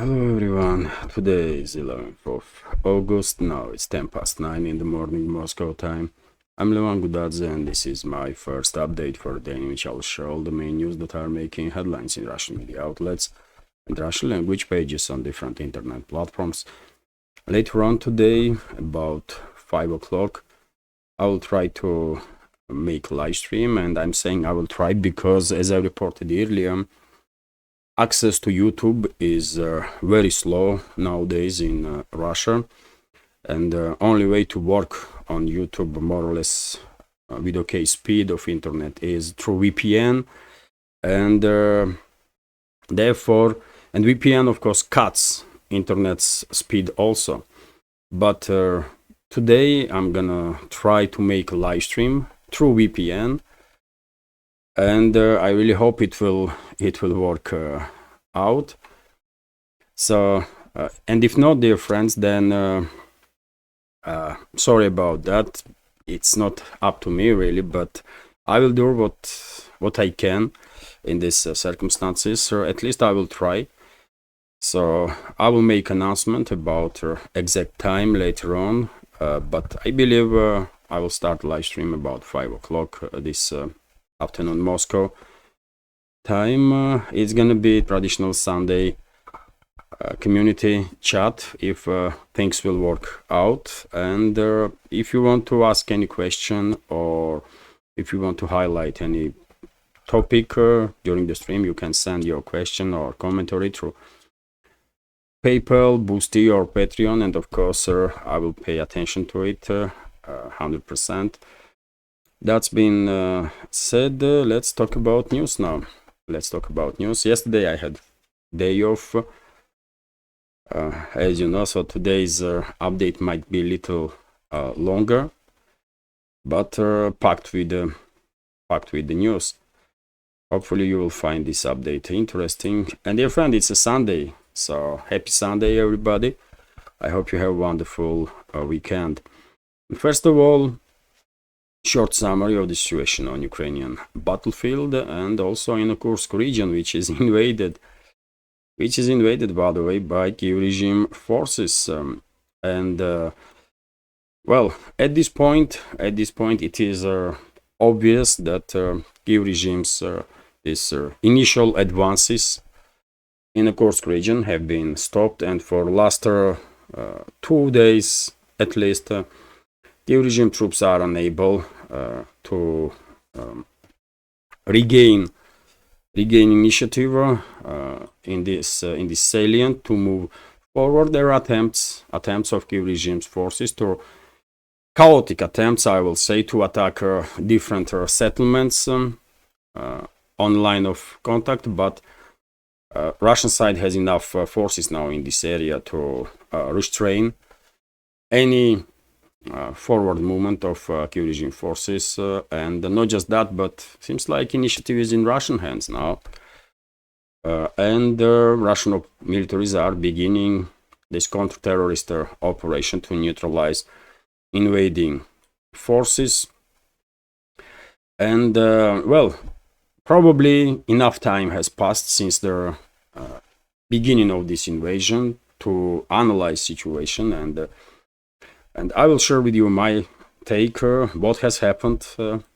Hello everyone, today is 11th of August, now it's 10 past 9 in the morning Moscow time. I'm Levan Gudadze and this is my first update for the day in which I'll share all the main news that are making headlines in Russian media outlets and Russian language pages on different internet platforms. Later on today, about 5 o'clock, I will try to make a live stream, and I'm saying I will try because, as I reported earlier, access to YouTube is very slow nowadays in Russia, and the only way to work on YouTube more or less with okay speed of internet is through VPN, and therefore, and VPN of course cuts internet's speed also. But today I'm gonna try to make a live stream through VPN, and I really hope it will work out. So and if not, dear friends, then sorry about that. It's not up to me really, but I will do what I can in these circumstances, or at least I will try. So I will make announcement about exact time later on, but I believe I will start live stream about 5 o'clock this afternoon Moscow time. It's gonna be traditional Sunday community chat if things will work out, and if you want to ask any question or if you want to highlight any topic during the stream, you can send your question or commentary through PayPal, Boosty or Patreon, and of course I will pay attention to it 100%. That's been said. Let's talk about news now. Let's talk about news. Yesterday I had day off, as you know, so today's update might be a little longer, but packed with the news. Hopefully you will find this update interesting. And dear friend, it's a Sunday, so happy Sunday everybody. I hope you have a wonderful weekend. First of all, short summary of the situation on Ukrainian battlefield and also in the Kursk region, which is invaded by the way by Kiev regime forces. Well, at this point it is obvious that Kiev regime's initial advances in the Kursk region have been stopped, and for last 2 days at least Kiev regime troops are unable to regain initiative in this salient to move forward. There are attempts of Kiev regime's forces, to chaotic attempts, I will say, to attack different settlements on line of contact, but Russian side has enough forces now in this area to restrain any forward movement of Kiev regime forces, and not just that, but seems like initiative is in Russian hands now, and Russian militaries are beginning this counter-terrorist operation to neutralize invading forces. And well, probably enough time has passed since the beginning of this invasion to analyze situation, and I will share with you my take, what has happened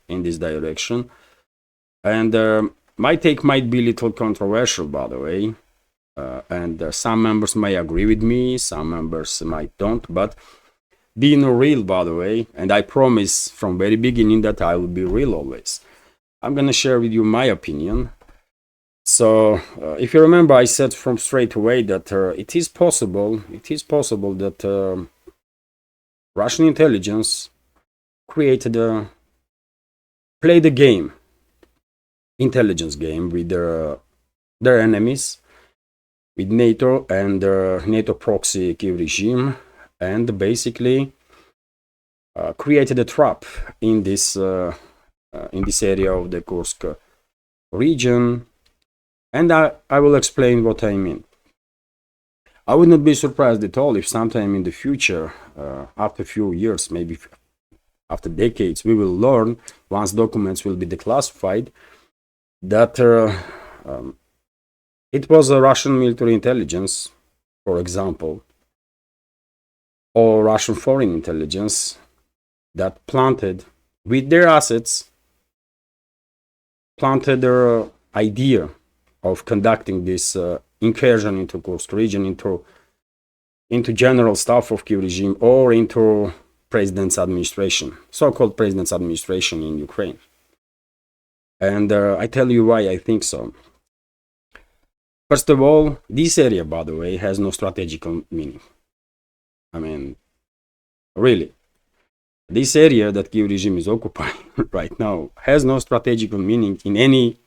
in this direction. And my take might be a little controversial, by the way, and some members may agree with me, some members might don't, but being real, by the way, and I promise from very beginning that I will be real always, I'm gonna share with you my opinion. So if you remember, I said from straight away that it is possible that Russian intelligence played a game, intelligence game with their enemies, with NATO and NATO proxy Kiev regime, and basically created a trap in this area of the Kursk region, and I will explain what I mean. I would not be surprised at all if sometime in the future, after a few years, maybe after decades, we will learn, once documents will be declassified, that it was a Russian military intelligence for example, or Russian foreign intelligence that planted with their assets, planted their idea of conducting this incursion into Kursk region, into general staff of Kiev regime, or into president's administration, so-called president's administration in Ukraine. And I tell you why I think so. First of all, this area, by the way, has no strategical meaning. I mean, really, this area that Kiev regime is occupying right now has no strategical meaning in any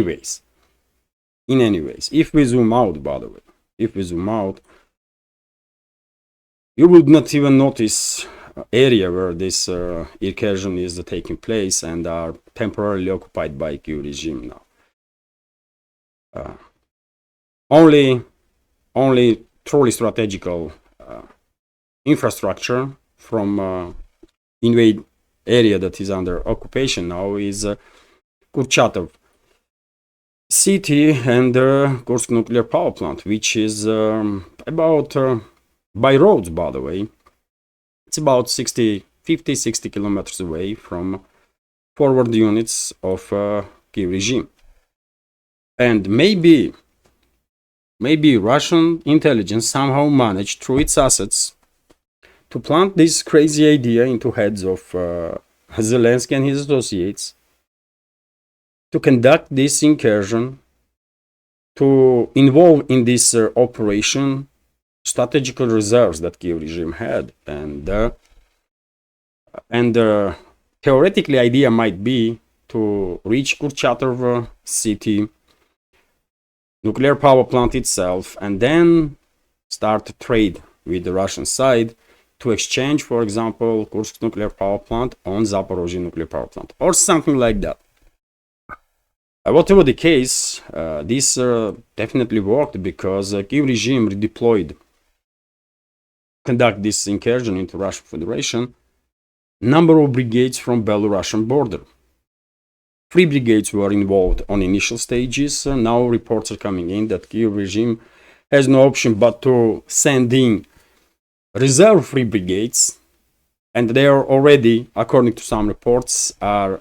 ways. In any ways, if we zoom out, by the way, if we zoom out, you would not even notice area where this incursion is taking place and are temporarily occupied by Kiev regime now. Only truly strategical infrastructure from invade area that is under occupation now is Kurchatov city and Kursk nuclear power plant, which is about by roads, by the way, it's about 50-60 kilometers away from forward units of Kiev regime. And maybe Russian intelligence somehow managed through its assets to plant this crazy idea into heads of Zelensky and his associates to conduct this incursion, to involve in this operation strategical reserves that Kiev regime had, and theoretically idea might be to reach Kurchatov city, nuclear power plant itself, and then start a trade with the Russian side to exchange, for example, Kursk nuclear power plant on Zaporozhye nuclear power plant, or something like that. Whatever the case, this definitely worked because Kiev regime redeployed, conduct this incursion into Russian Federation, number of brigades from Belarusian border. 3 brigades were involved on initial stages. Now reports are coming in that Kiev regime has no option but to send in reserve 3 brigades, and they are already, according to some reports, are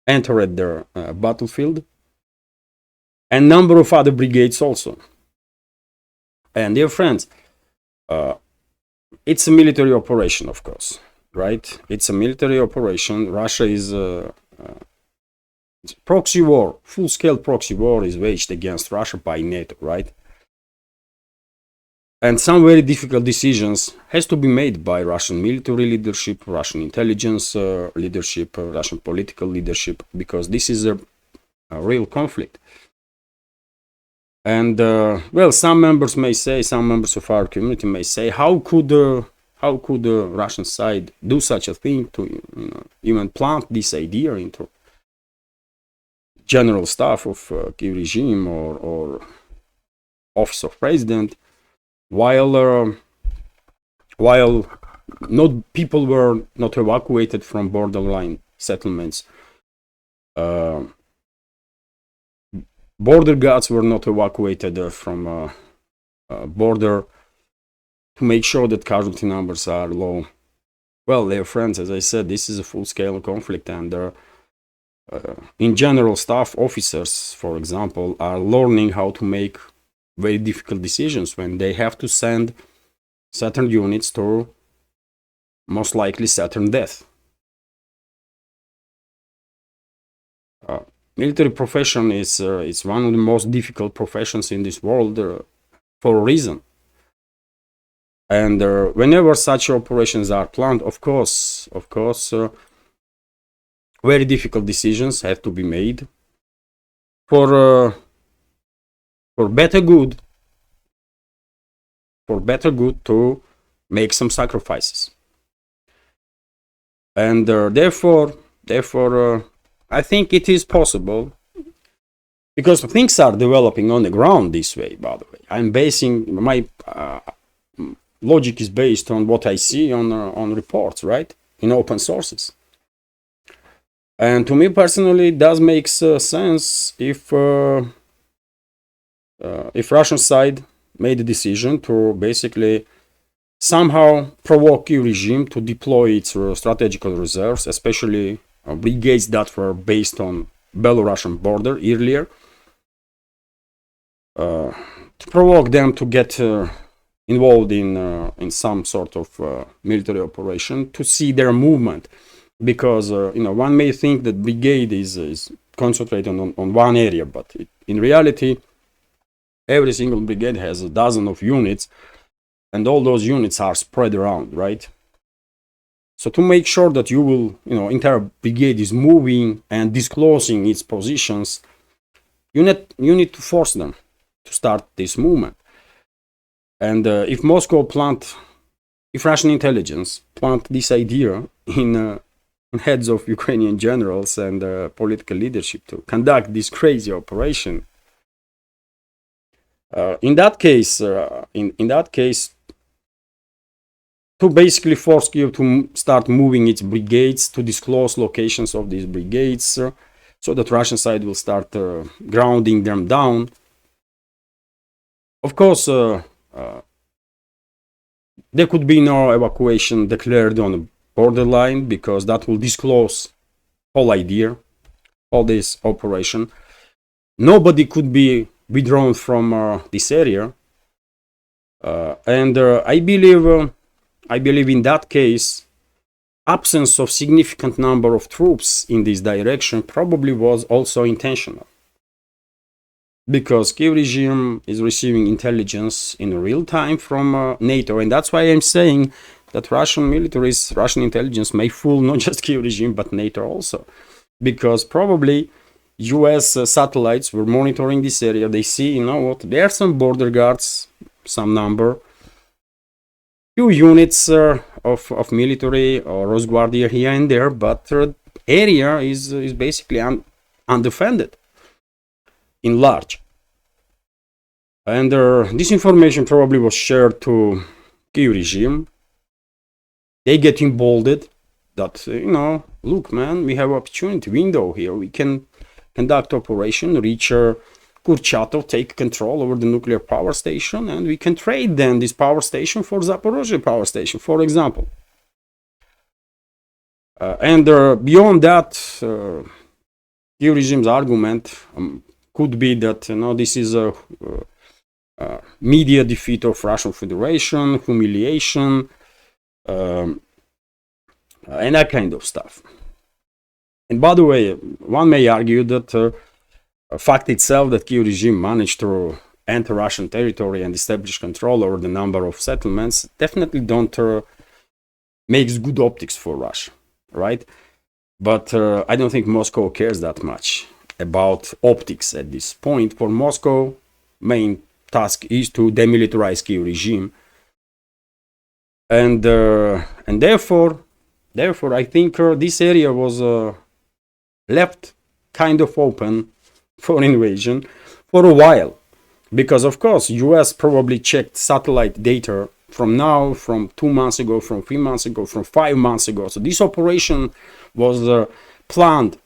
entered their battlefield, and number of other brigades also. And dear friends, it's a military operation, of course, right? It's a military operation. Russia is proxy war, full-scale proxy war is waged against Russia by NATO, right? And some very difficult decisions has to be made by Russian military leadership, Russian intelligence leadership, Russian political leadership, because this is a real conflict. And well, some members of our community may say, how could the Russian side do such a thing to even plant this idea into general staff of Kiev regime or office of president, while people were not evacuated from borderline settlements. Border guards were not evacuated from border to make sure that casualty numbers are low. Well, dear friends, as I said, this is a full-scale conflict, and in general, staff officers, for example, are learning how to make very difficult decisions when they have to send certain units to most likely certain death. Military profession is one of the most difficult professions in this world for a reason. And whenever such operations are planned, of course, very difficult decisions have to be made for better good to make some sacrifices. And therefore, I think it is possible, because things are developing on the ground this way, by the way. I'm basing my logic is based on what I see on reports, right? In open sources. And to me personally, it does make sense if if Russian side made a decision to basically somehow provoke Kyiv regime to deploy its strategical reserves, especially brigades that were based on Belarusian border earlier, to provoke them to get involved in some sort of military operation, to see their movement, because one may think that brigade is concentrated on one area, but in reality every single brigade has a dozen of units, and all those units are spread around, right? So to make sure that entire brigade is moving and disclosing its positions, you need to force them to start this movement. And if Russian intelligence plant this idea in heads of Ukrainian generals and political leadership to conduct this crazy operation, in that case, to basically force Kyiv to start moving its brigades, to disclose locations of these brigades, so that Russian side will start grounding them down. Of course, there could be no evacuation declared on the borderline, because that will disclose whole idea, all this operation. Nobody could be withdrawn from this area, and I believe in that case, absence of significant number of troops in this direction probably was also intentional, because Kyiv regime is receiving intelligence in real time from NATO, and that's why I'm saying that Russian intelligence may fool not just Kyiv regime but NATO also, because probably US satellites were monitoring this area. They see, there are some border guards, some number, few units of military or Rosguardia here and there, but area is basically undefended in large. And this information probably was shared to Kyiv regime. They get emboldened that, look, man, we have opportunity window here. We can conduct operation, reach Kurchatov, take control over the nuclear power station, and we can trade then this power station for Zaporozhye power station, for example. And beyond that, Kyiv regime's argument could be that this is a media defeat of Russian Federation, humiliation, and that kind of stuff. And by the way, one may argue that fact itself that Kyiv regime managed to enter Russian territory and establish control over the number of settlements definitely don't makes good optics for Russia, right? But I don't think Moscow cares that much about optics at this point. For Moscow, main task is to demilitarize Kyiv regime, and therefore I think this area was left kind of open for invasion for a while, because of course US probably checked satellite data from 2 months ago, from 3 months ago, from 5 months ago. So this operation was planned.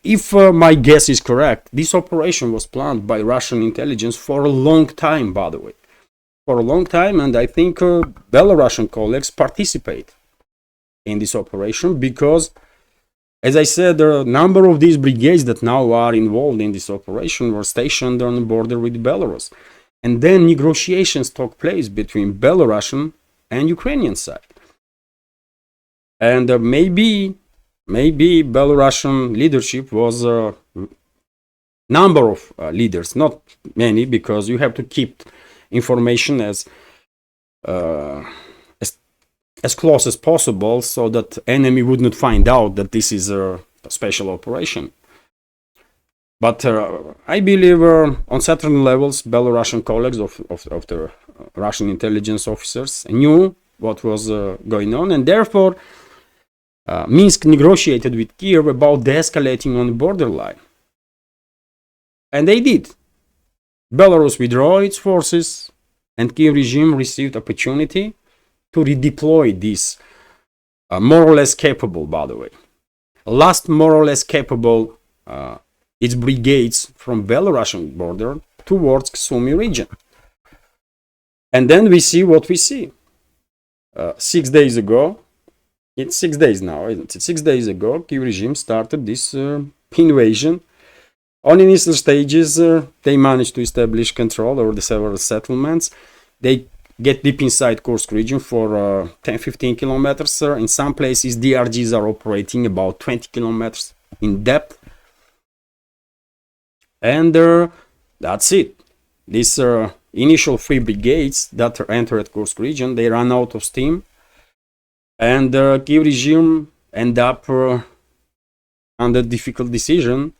If my guess is correct, this operation was planned by Russian intelligence for a long time, by the way. For a long time, and I think Belarusian colleagues participate in this operation because, as I said, a number of these brigades that now are involved in this operation were stationed on the border with Belarus. And then negotiations took place between Belarusian and Ukrainian side. And maybe Belarusian leadership was a number of leaders, not many, because you have to keep information as close as possible so that enemy would not find out that this is a special operation. But I believe on certain levels, Belarusian colleagues of the Russian intelligence officers knew what was going on, and therefore Minsk negotiated with Kyiv about de-escalating on the borderline. And they did. Belarus withdrew its forces, and Kyiv regime received opportunity to redeploy this more or less capable, by the way. Last more or less capable its brigades from Belarusian border towards Sumy region. And then we see what we see. 6 days ago, it's 6 days now, isn't it? 6 days ago, Kyiv regime started this invasion. On initial stages, they managed to establish control over the several settlements. They get deep inside Kursk region for 10-15 kilometers. In some places, DRGs are operating about 20 kilometers in depth. And that's it. These initial 3 brigades that entered Kursk region, they ran out of steam. And Kyiv regime end up under difficult decision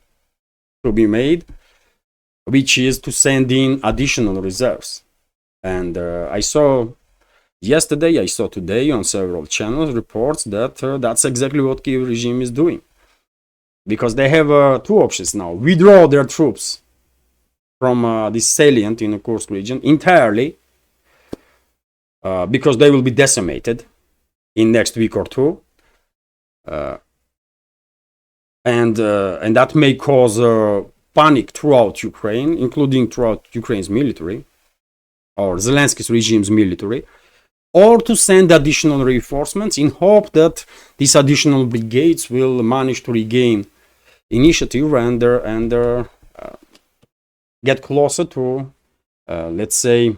to be made, which is to send in additional reserves. And I saw yesterday, I saw today on several channels reports that that's exactly what Kyiv regime is doing. Because they have 2 options now. Withdraw their troops from this salient in the Kursk region entirely, because they will be decimated in next week or 2. And that may cause panic throughout Ukraine, including throughout Ukraine's military, or Zelensky's regime's military, or to send additional reinforcements in hope that these additional brigades will manage to regain initiative and get closer to, let's say,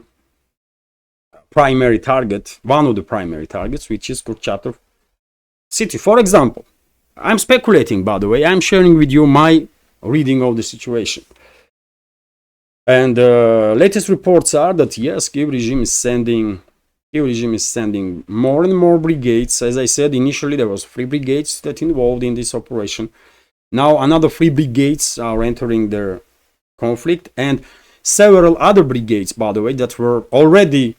primary target, one of the primary targets, which is Kurchatov city. For example, I'm speculating, by the way, I'm sharing with you my reading of the situation. And latest reports are that yes, Kyiv regime is sending more and more brigades. As I said, initially there was 3 brigades that involved in this operation. Now another 3 brigades are entering the conflict, and several other brigades, by the way, that were already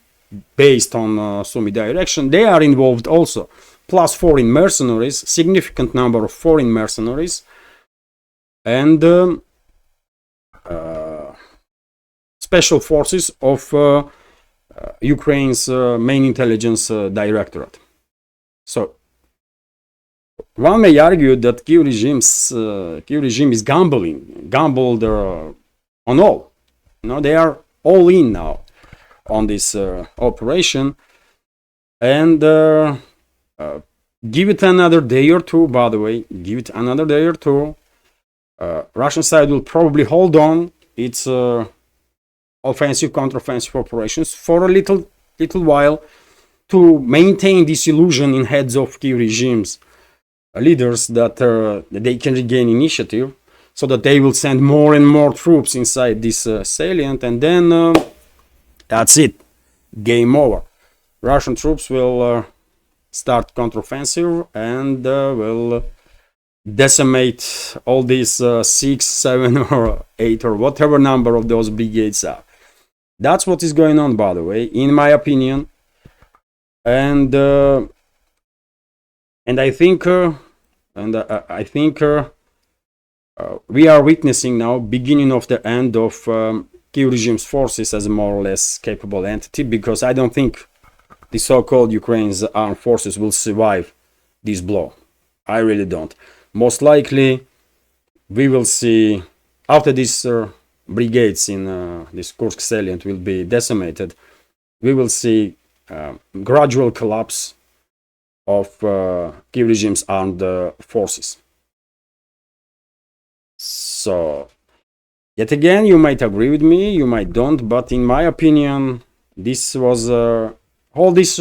based on Sumy direction, they are involved also. Plus foreign mercenaries, significant number of foreign mercenaries, and special forces of Ukraine's main intelligence directorate. So one may argue that Kyiv regime is gambled on all. You know, they are all in now on this operation, and give it another day or 2. By the way, give it another day or 2. Russian side will probably hold on its offensive, counteroffensive operations for a little while to maintain this illusion in heads of Kyiv regime's leaders that they can regain initiative, so that they will send more and more troops inside this salient, and then that's it, game over. Russian troops will start counteroffensive and will decimate all these 6, 7, or 8, or whatever number of those brigades are. That's what is going on, by the way, in my opinion. And I think we are witnessing now beginning of the end of Kyiv regime's forces as a more or less capable entity, because I don't think the so-called Ukraine's armed forces will survive this blow. I really don't. Most likely, we will see, after these brigades in this Kursk salient will be decimated, we will see gradual collapse of Kyiv regime's armed forces. So, yet again, you might agree with me, you might don't, but in my opinion, this was all these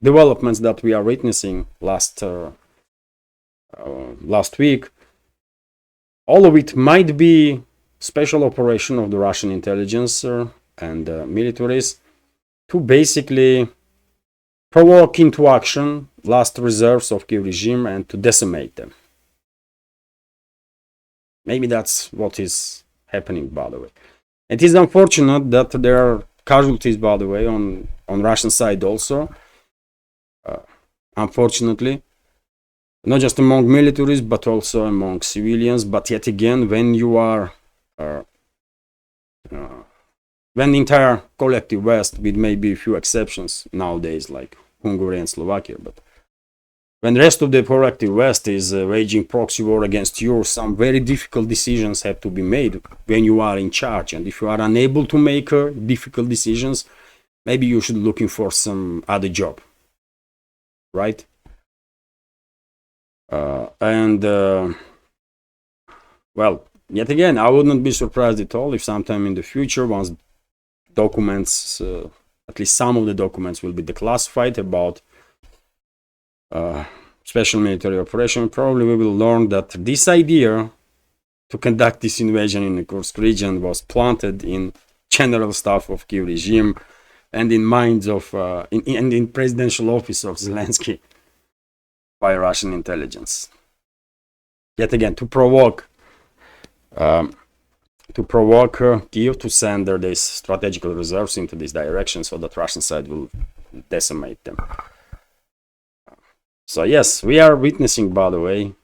developments that we are witnessing last week, all of it might be special operation of the Russian intelligence and militaries to basically provoke into action last reserves of Kyiv regime and to decimate them. Maybe that's what is happening, by the way. It is unfortunate that there are casualties, by the way, on Russian side also. Unfortunately, not just among militaries, but also among civilians. But yet again, when you are when the entire collective West, with maybe a few exceptions nowadays, like Hungary and Slovakia, but when the rest of the proactive West is waging proxy war against you, some very difficult decisions have to be made when you are in charge. And if you are unable to make difficult decisions, maybe you should looking for some other job, right? Well, yet again, I would not be surprised at all if sometime in the future, once documents, at least some of the documents will be declassified about special military operation, probably we will learn that this idea to conduct this invasion in the Kursk region was planted in general staff of Kiev regime and in minds of in presidential office of Zelensky by Russian intelligence. Yet again, to provoke Kiev to send their strategical reserves into this direction so that Russian side will decimate them. So yes, we are witnessing, by the way,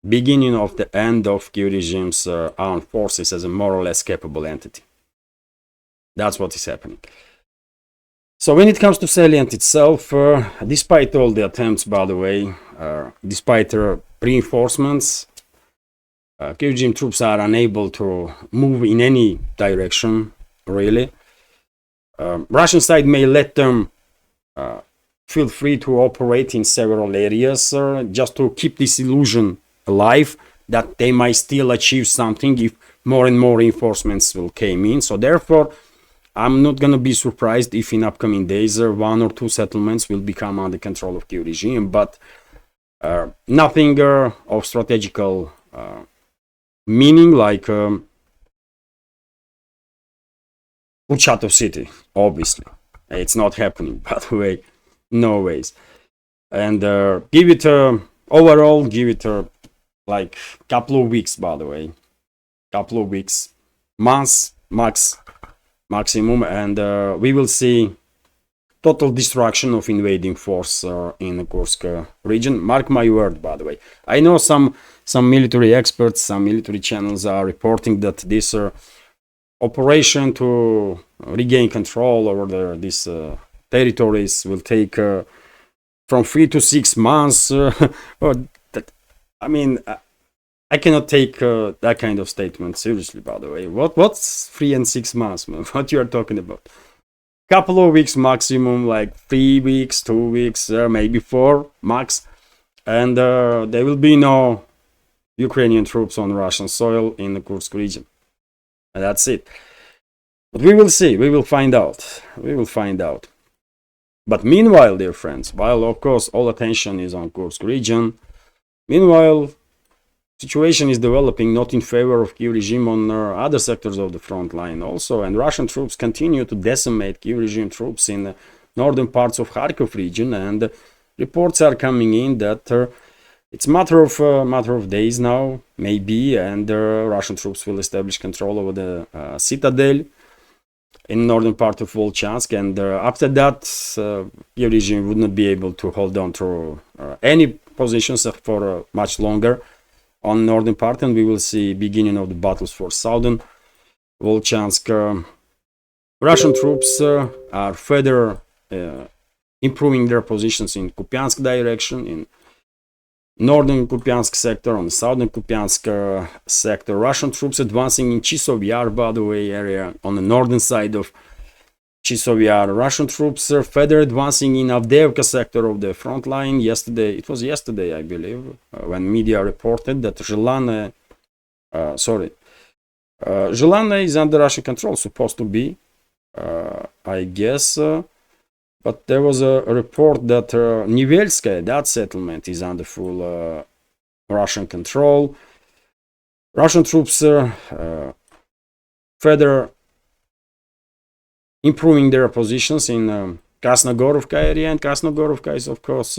beginning of the end of Kiev regime's armed forces as a more or less capable entity. That's what is happening. So when it comes to Salient itself, despite all the attempts, by the way, despite reinforcements, Kiev regime troops are unable to move in any direction, really. Russian side may let them feel free to operate in several areas just to keep this illusion alive that they might still achieve something if more and more reinforcements will come in. So therefore, I'm not going to be surprised if in upcoming days one or two settlements will become under control of Kiev regime, but nothing of strategical meaning like Uchatov city, obviously. It's not happening, by the way. No ways. And give it overall, give it like couple of weeks, by the way. Couple of weeks, months, maximum, and we will see total destruction of invading force in the Kursk region. Mark my word, by the way. I know some military experts, some military channels are reporting that this operation to regain control over these territories will take from 3 to 6 months. I mean, I cannot take that kind of statement seriously, by the way. What's 3 and 6 months, man? What you are talking about? Couple of weeks maximum, like 3 weeks, 2 weeks, maybe 4 max. And there will be no Ukrainian troops on Russian soil in the Kursk region. And that's it. But we will see. We will find out. We will find out. But meanwhile, dear friends, while of course all attention is on Kursk region, meanwhile, situation is developing not in favor of Kiev regime on other sectors of the front line also, and Russian troops continue to decimate Kiev regime troops in the northern parts of Kharkov region, and reports are coming in that it's matter of days now, maybe, and Russian troops will establish control over the citadel in northern part of Volchansk, and after that, Kiev regime would not be able to hold on to any positions for much longer on northern part, and we will see beginning of the battles for southern Volchansk. Russian troops are further improving their positions in Kupiansk direction, in northern Kupiansk sector, on the southern Kupiansk sector. Russian troops advancing in Chisov Yar, by the way, area on the northern side of Chisov Yar. Russian troops are further advancing in Avdiivka sector of the front line. It was yesterday, I believe, when media reported that Zhelane is under Russian control, supposed to be, I guess. But there was a report that Nivelskaya, that settlement, is under full Russian control. Russian troops further improving their positions in Krasnogorovka area, and Krasnogorovka is, of course,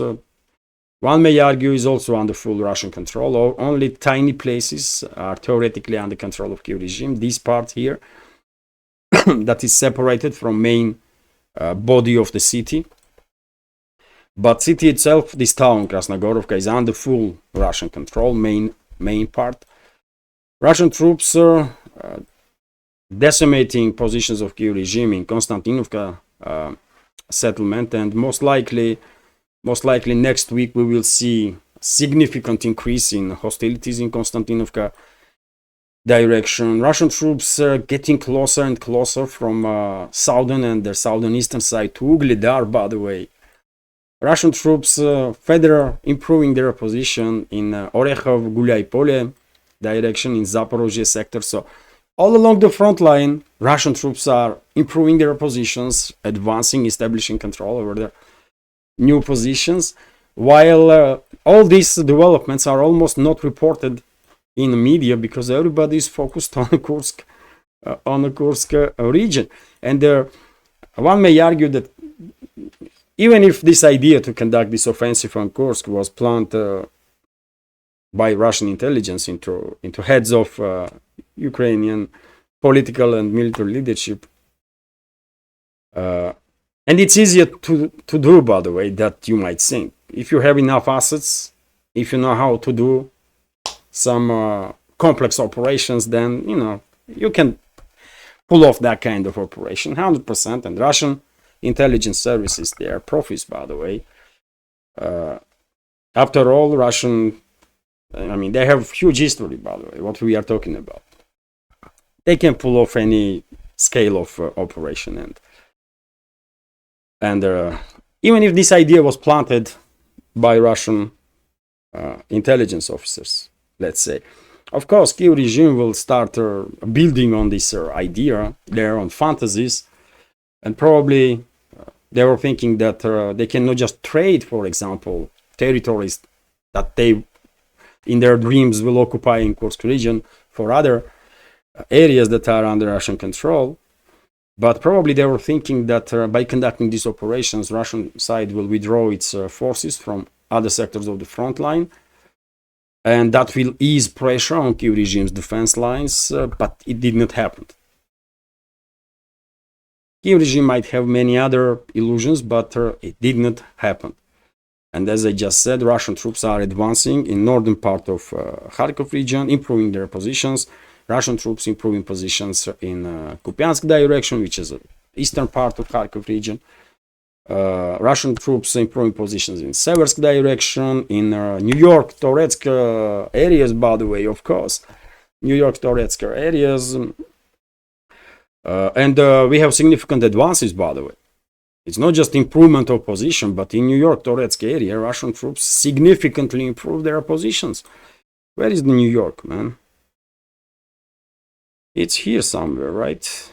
one may argue, is also under full Russian control. Or only tiny places are theoretically under control of Kiev regime. This part here, that is separated from main body of the city. But city itself, this town, Krasnogorovka, is under full Russian control, main part. Russian troops decimating positions of Kiev regime in Konstantinovka settlement, and most likely Most likely next week we will see significant increase in hostilities in Konstantinovka direction. Russian troops getting closer and closer from southern and the southern eastern side to Ugledar, by the way. Russian troops further improving their position in Orekhov, Gulyai Pole direction in Zaporozhye sector. So all along the front line, Russian troops are improving their positions, advancing, establishing control over their new positions, while all these developments are almost not reported in the media because everybody is focused on the Kursk region. And one may argue that even if this idea to conduct this offensive on Kursk was planted by Russian intelligence into heads of Ukrainian political and military leadership, and it's easier to do, by the way, that you might think. If you have enough assets, if you know how to do some complex operations, then you can pull off that kind of operation 100%. And Russian intelligence services, they are profis, by the way. After all, they have huge history, by the way, what we are talking about. They can pull off any scale of operation, and even if this idea was planted by Russian intelligence officers, let's say, of course, Kiev regime will start building on this idea, their own fantasies, and probably they were thinking that they cannot just trade, for example, territories that they, in their dreams, will occupy in Kursk region for other areas that are under Russian control. But probably they were thinking that by conducting these operations, Russian side will withdraw its forces from other sectors of the front line, and that will ease pressure on Kiev regime's defense lines, but it did not happen. Kiev regime might have many other illusions, but it did not happen. And as I just said, Russian troops are advancing in northern part of Kharkov region, improving their positions. Russian troops improving positions in Kupiansk direction, which is the eastern part of Kharkov region. Russian troops improving positions in Seversk direction, in New York, Toretsk areas, by the way, of course. New York, Toretsk areas. And we have significant advances, by the way. It's not just improvement of position, but in New York, Toretsk area, Russian troops significantly improved their positions. Where is the New York, man? It's here somewhere, right?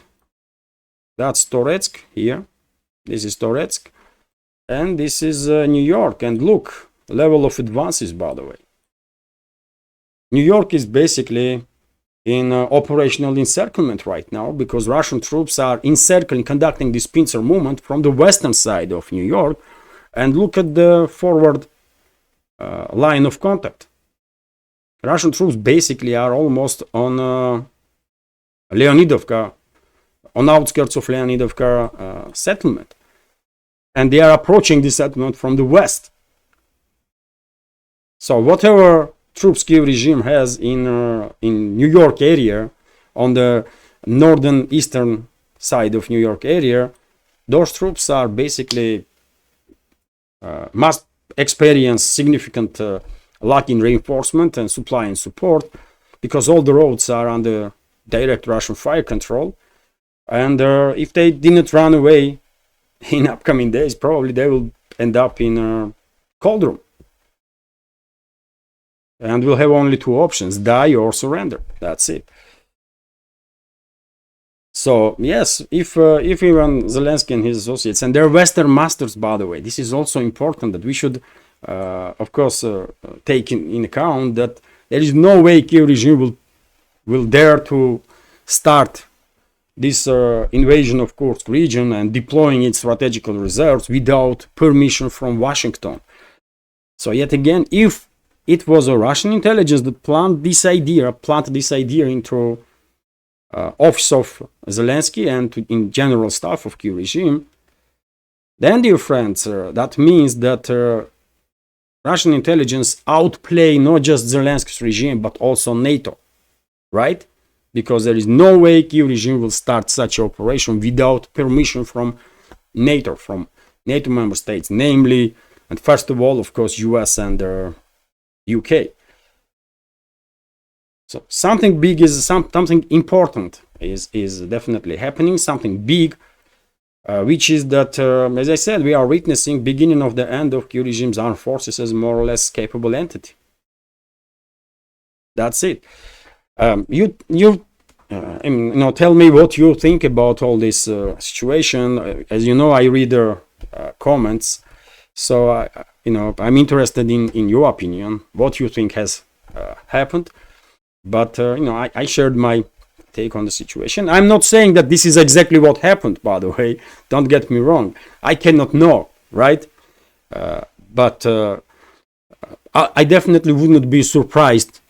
That's Toretsk here. This is Toretsk. And this is New York. And look, level of advances, by the way. New York is basically in operational encirclement right now because Russian troops are encircling, conducting this pincer movement from the western side of New York. And look at the forward line of contact. Russian troops basically are almost on Leonidovka, on outskirts of Leonidovka settlement. And they are approaching this settlement from the west. So whatever troops Kiev regime has in New York area, on the northern eastern side of New York area, those troops are basically must experience significant lack in reinforcement and supply and support because all the roads are under direct Russian fire control. And if they didn't run away in upcoming days, probably they will end up in a cauldron. And we'll have only two options, die or surrender. That's it. So, yes, if Ivan Zelensky and his associates, and they're Western masters, by the way, this is also important that we should, of course, take in account that there is no way Kiev regime will dare to start this invasion of Kursk region and deploying its strategical reserves without permission from Washington. So yet again, if it was a Russian intelligence that planted this idea into office of Zelensky and in general staff of Kiev regime, then, dear friends, that means that Russian intelligence outplay not just Zelensky's regime but also NATO, right? Because there is no way Kiev regime will start such an operation without permission from NATO member states, namely and first of all, of course, US and UK. So something big is something important is definitely happening, something big, which is that, as I said, we are witnessing beginning of the end of Kyiv regime's armed forces as more or less capable entity. That's it. Tell me what you think about all this situation. As you know, I read comments, so I'm interested in your opinion, what you think has happened. But I shared my take on the situation. I'm not saying that this is exactly what happened, by the way. Don't get me wrong. I cannot know, right? But I definitely wouldn't be surprised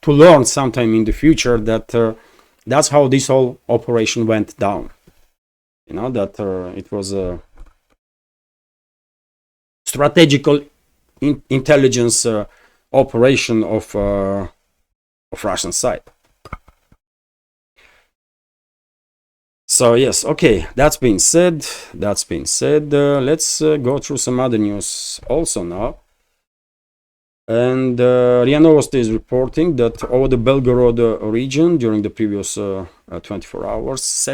to learn sometime in the future that that's how this whole operation went down. That it was a strategical intelligence operation of Russian side. So yes, okay, that's been said, let's go through some other news also now. And RIA Novosti is reporting that over the Belgorod region during the previous 24 hours,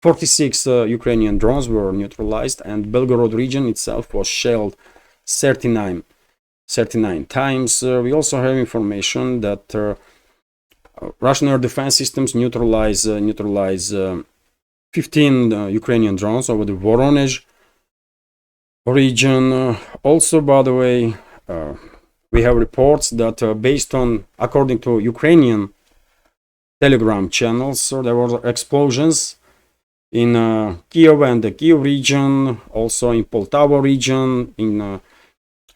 46 Ukrainian drones were neutralized, and Belgorod region itself was shelled 39 times. We also have information that Russian air defense systems neutralize 15 Ukrainian drones over the Voronezh region. Also, by the way, we have reports that according to Ukrainian Telegram channels, there were explosions in Kiev and the Kiev region, also in Poltava region, in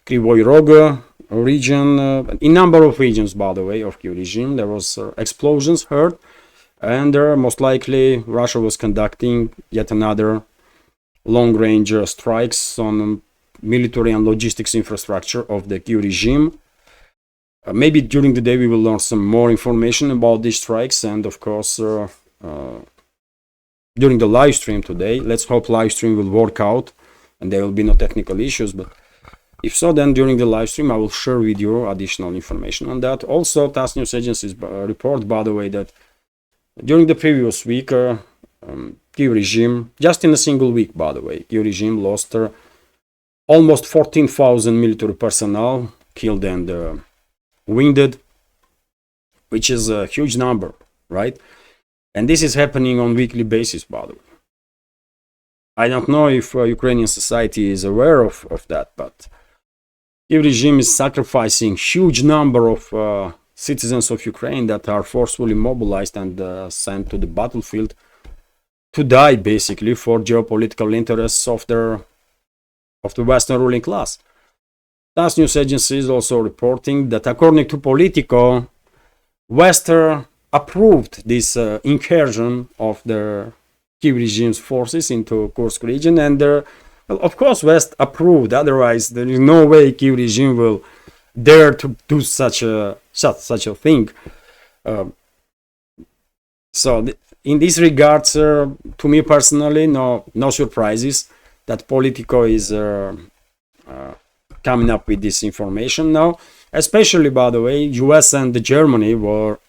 Krivoy Rog region, in number of regions, by the way, of Kiev regime. There was explosions heard, and most likely Russia was conducting yet another long-range strikes on military and logistics infrastructure of the Kyiv regime. Maybe during the day we will learn some more information about these strikes, and of course during the live stream today, let's hope live stream will work out and there will be no technical issues, but if so, then during the live stream I will share with you additional information on that. Also, TASS news agencies report, by the way, that during the previous week Kyiv regime, just in a single week, by the way, Kyiv regime lost almost 14,000 military personnel killed and wounded, which is a huge number, right? And this is happening on weekly basis, by the way. I don't know if Ukrainian society is aware of that, but Kyiv regime is sacrificing huge number of citizens of Ukraine that are forcefully mobilized and sent to the battlefield to die, basically, for geopolitical interests of the Western ruling class. TASS news agency is also reporting that according to Politico, Western approved this incursion of the Kyiv regime's forces into Kursk region, and well, of course West approved, otherwise there is no way Kyiv regime will dare to do such a thing. So in this regard, to me personally, no surprises that Politico is coming up with this information now, especially, by the way, US and Germany were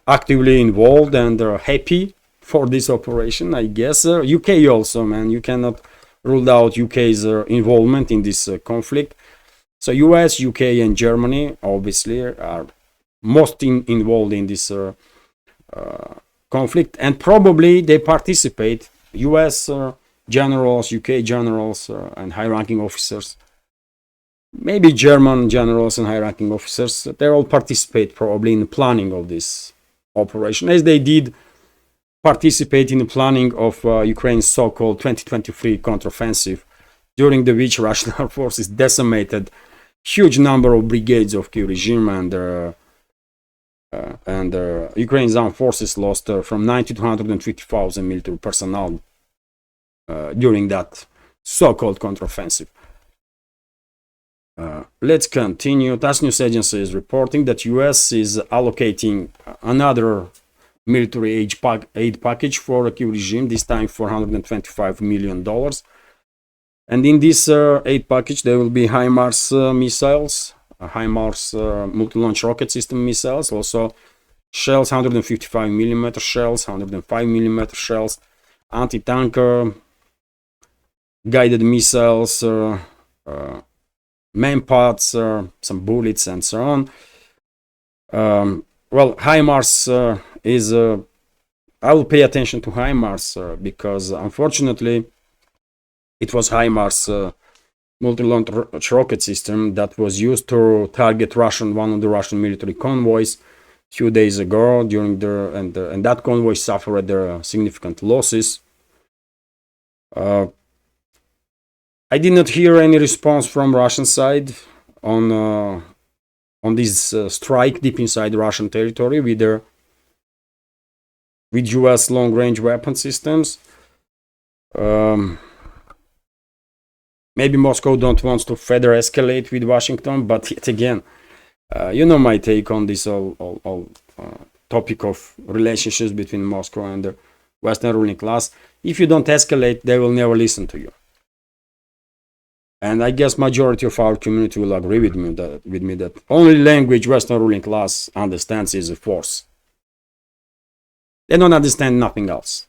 actively involved and are happy for this operation, I guess. UK also, man, you cannot rule out UK's involvement in this conflict. So US, UK and Germany obviously are most involved in this conflict, and probably they participate, US generals, UK generals and high-ranking officers, maybe German generals and high-ranking officers, they all participate probably in the planning of this operation, as they did participate in the planning of Ukraine's so-called 2023 counteroffensive, during the which Russian armed forces decimated huge number of brigades of Kyiv regime, and Ukraine's armed forces lost from 90 to 150,000 military personnel during that so-called counteroffensive. Let's continue. TASS news agency is reporting that US is allocating another military aid package for the Kyiv regime, this time for $125 million. And in this aid package, there will be HIMARS missiles, HIMARS multi-launch rocket system missiles, also shells, 155 millimeter shells, 105 millimeter shells, anti-tanker, guided missiles, main parts, some bullets, and so on. Well, HIMARS is I will pay attention to HIMARS because unfortunately it was HIMARS multi-launch rocket system that was used to target one of the Russian military convoys a few days ago during and that convoy suffered significant losses. I did not hear any response from Russian side on this strike deep inside Russian territory with US long-range weapon systems. Maybe Moscow don't want to further escalate with Washington, but yet again, you know my take on this whole topic of relationships between Moscow and the Western ruling class. If you don't escalate, they will never listen to you. And I guess majority of our community will agree with me that only language Western ruling class understands is a force. They don't understand nothing else.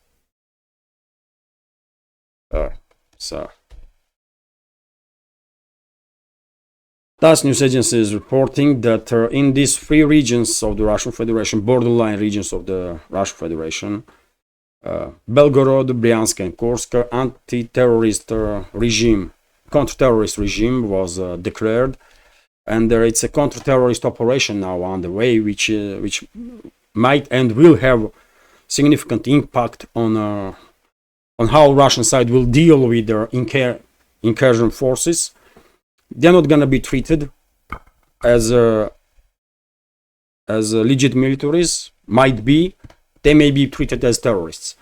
TASS news agency is reporting that in these three regions of the Russian Federation, borderline regions of the Russian Federation, Belgorod, Bryansk, and Kursk, anti-terrorist regime, counter-terrorist regime was declared, and it's a counter-terrorist operation now on the way, which might and will have significant impact on how Russian side will deal with their incursion forces. They're not gonna be treated as legit militaries. Might be, they may be treated as terrorists,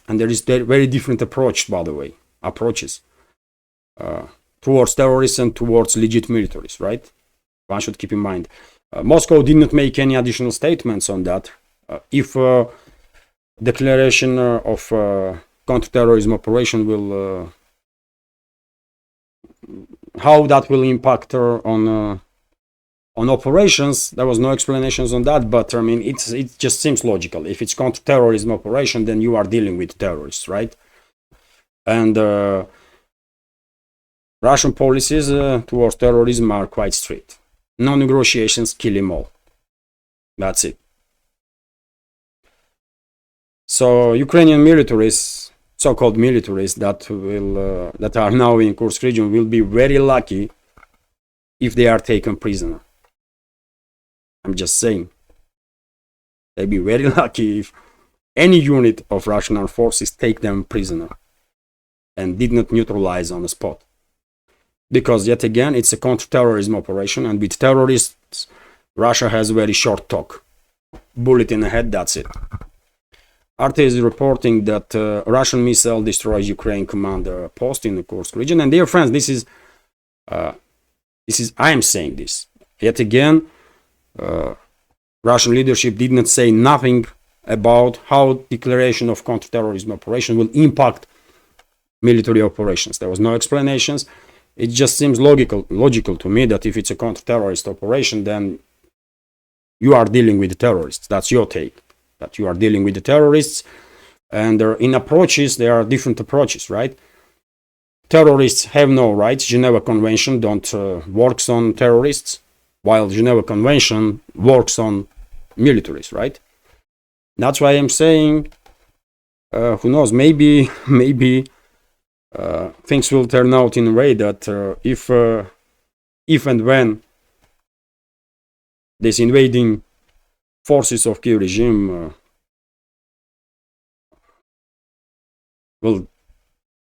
and there is very different approach, by the way, approaches towards terrorists and towards legit militaries, right? One should keep in mind. Moscow did not make any additional statements on that. If declaration of counterterrorism operation will how that will impact on operations, there was no explanations on that, but I mean it just seems logical. If it's counterterrorism operation, then you are dealing with terrorists, right? And Russian policies towards terrorism are quite strict. No negotiations, kill them all. That's it. So Ukrainian militaries, so-called militaries that are now in Kursk region will be very lucky if they are taken prisoner. I'm just saying. They'll be very lucky if any unit of Russian armed forces take them prisoner and did not neutralize on the spot. Because yet again, it's a counter-terrorism operation, and with terrorists, Russia has a very short talk. Bullet in the head, that's it. RT is reporting that Russian missile destroys Ukraine command post in the Kursk region. And dear friends, this is I am saying this. Yet again, Russian leadership did not say nothing about how declaration of counterterrorism operation will impact military operations. There was no explanations. It just seems logical to me that if it's a counter-terrorist operation, then you are dealing with the terrorists. That's your take. That you are dealing with the terrorists, and in approaches there are different approaches, right? Terrorists have no rights. Geneva Convention don't works on terrorists, while Geneva Convention works on militaries, right? That's why I'm saying, who knows? Maybe things will turn out in a way that if and when this invading forces of Kiev regime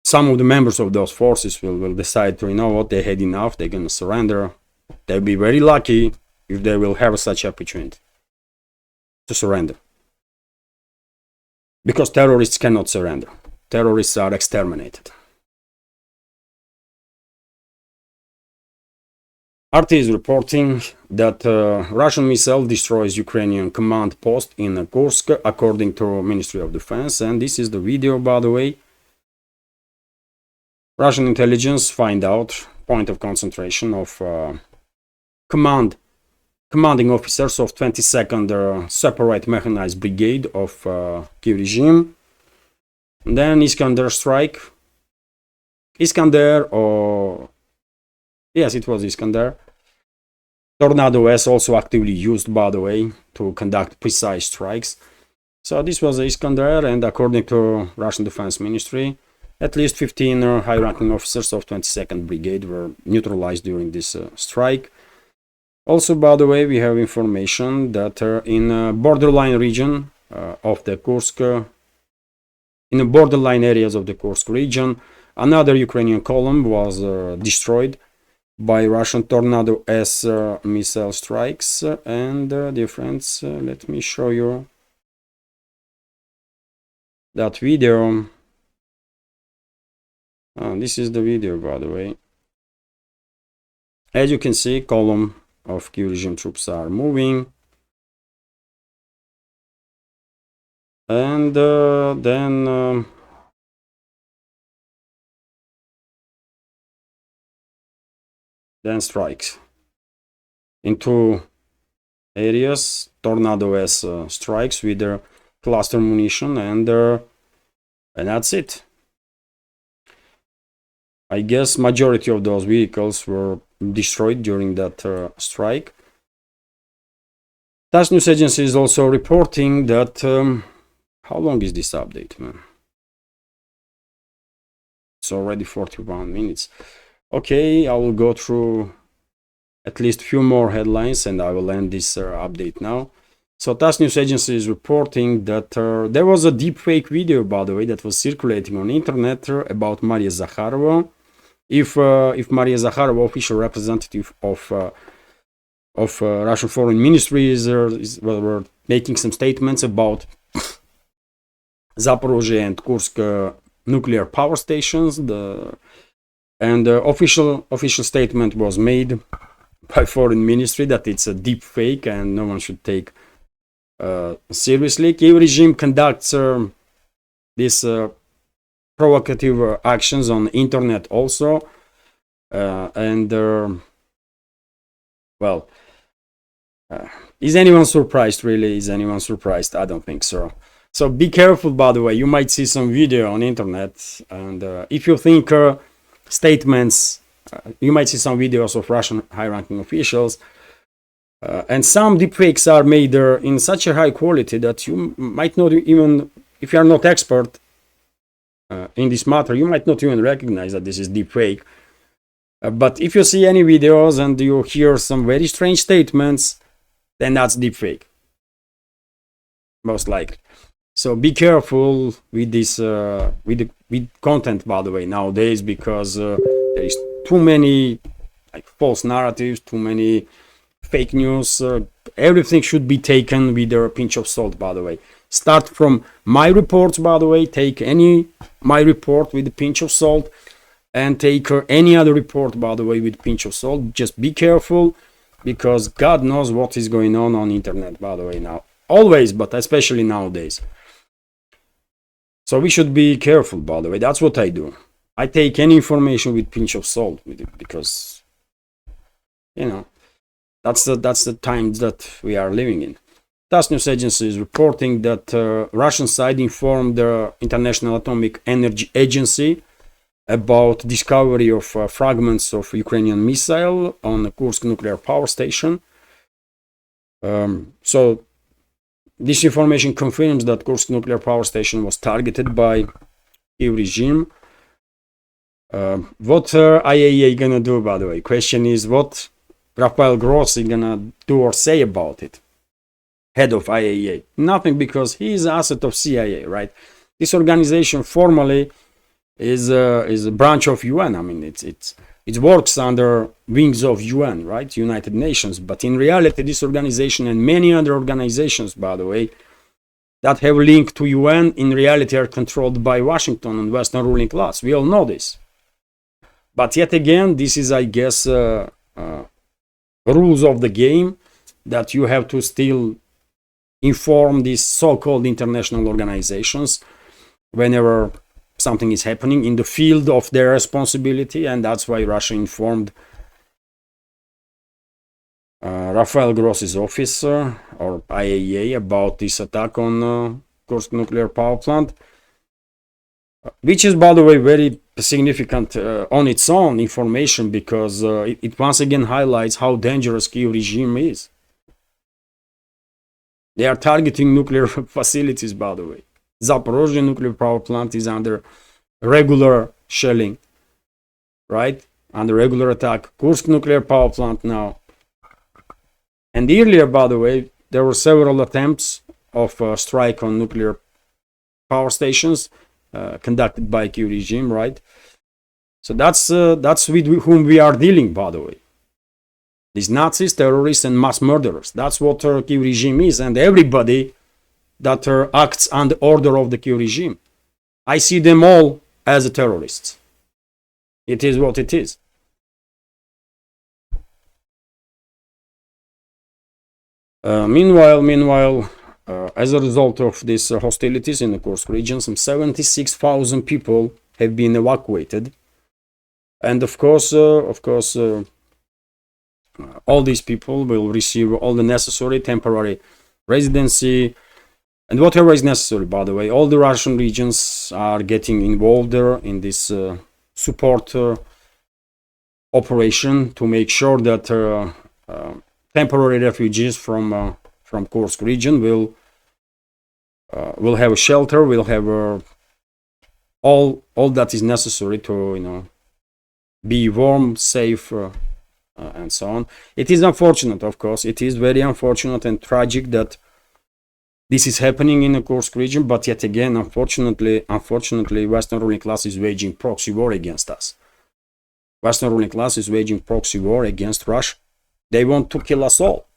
some of the members of those forces will decide to, you know what, they had enough, they're gonna surrender. They'll be very lucky if they will have such opportunity to surrender. Because terrorists cannot surrender. Terrorists are exterminated. RT is reporting that Russian missile destroys Ukrainian command post in Kursk, according to Ministry of Defense. And this is the video, by the way. Russian intelligence find out point of concentration of commanding officers of 22nd Separate Mechanized Brigade of Kiev regime. And then Iskander strike. Iskander, or yes, it was Iskander. Tornado S also actively used, by the way, to conduct precise strikes. So this was Iskander, and according to Russian Defense Ministry, at least 15 high-ranking officers of 22nd Brigade were neutralized during this strike. Also, by the way, we have information that in borderline region of the Kursk, in the borderline areas of the Kursk region, another Ukrainian column was destroyed by Russian Tornado S missile strikes. And difference, let me show you that video. This is the video, by the way. As you can see, column of Kiev regime troops are moving. And then strikes in two areas. Tornado S strikes with their cluster munition, and that's it. I guess majority of those vehicles were destroyed during that strike. TASS news agency is also reporting that how long is this update, man? It's already 41 minutes. Okay, I will go through at least a few more headlines and I will end this update now. So TASS news agency is reporting that there was a deepfake video, by the way, that was circulating on internet about Maria Zakharova. If Maria Zakharova, official representative of Russian Foreign Ministry, were making some statements about Zaporozhye and Kursk nuclear power stations, and official statement was made by Foreign Ministry that it's a deep fake and no one should take seriously. Kiev regime conducts this provocative actions on the internet also, well, is anyone surprised, really? Is anyone surprised? I don't think so. So be careful, by the way. You might see some video on internet, and if you think statements, you might see some videos of Russian high-ranking officials, and some deepfakes are made in such a high quality that you might not even, if you are not expert in this matter, you might not even recognize that this is deepfake. But if you see any videos and you hear some very strange statements, then that's deepfake, most likely. So be careful with this, with content, by the way, nowadays, because there is too many false narratives, too many fake news. Everything should be taken with a pinch of salt, by the way. Start from my reports, by the way. Take my report with a pinch of salt, and take any other report, by the way, with a pinch of salt. Just be careful, because God knows what is going on internet, by the way, now. Always, but especially nowadays. So we should be careful, by the way. That's what I do. I take any information with pinch of salt, because, you know, that's the times that we are living in. TASS news agency is reporting that Russian side informed the International Atomic Energy Agency about discovery of fragments of Ukrainian missile on the Kursk nuclear power station. So this information confirms that Kursk nuclear power station was targeted by Kiev regime. What IAEA gonna do, by the way? Question is, what Rafael Grossi gonna do or say about it? Head of IAEA. Nothing, because he is an asset of CIA, right? This organization formally is a branch of UN. I mean, it works under wings of UN, right? United Nations. But in reality, this organization and many other organizations, by the way, that have link to UN, in reality are controlled by Washington and Western ruling class. We all know this. But yet again, this is, I guess, rules of the game, that you have to still inform these so-called international organizations whenever something is happening in the field of their responsibility, and that's why Russia informed Rafael Grossi's office or IAEA about this attack on Kursk nuclear power plant, which is, by the way, very significant on its own information, because it once again highlights how dangerous Kyiv regime is. They are targeting nuclear facilities, by the way. Zaporozhye nuclear power plant is under regular shelling, right? Under regular attack. Kursk nuclear power plant now. And earlier, by the way, there were several attempts of strike on nuclear power stations conducted by Kyiv regime, right? So that's with whom we are dealing, by the way. These Nazis, terrorists, and mass murderers. That's what Kyiv regime is, and everybody that acts under order of the Kyiv regime. I see them all as terrorists. It is what it is. Meanwhile, as a result of these hostilities in the Kursk region, some 76,000 people have been evacuated, and of course, all these people will receive all the necessary temporary residency and whatever is necessary. By the way, all the Russian regions are getting involved there in this support operation to make sure that temporary refugees from Kursk region will have a shelter, will have all that is necessary to be warm, safe, and so on. It is unfortunate, of course. It is very unfortunate and tragic that this is happening in the Kursk region, but yet again, unfortunately, Western ruling class is waging proxy war against us. Western ruling class is waging proxy war against Russia. They want to kill us all.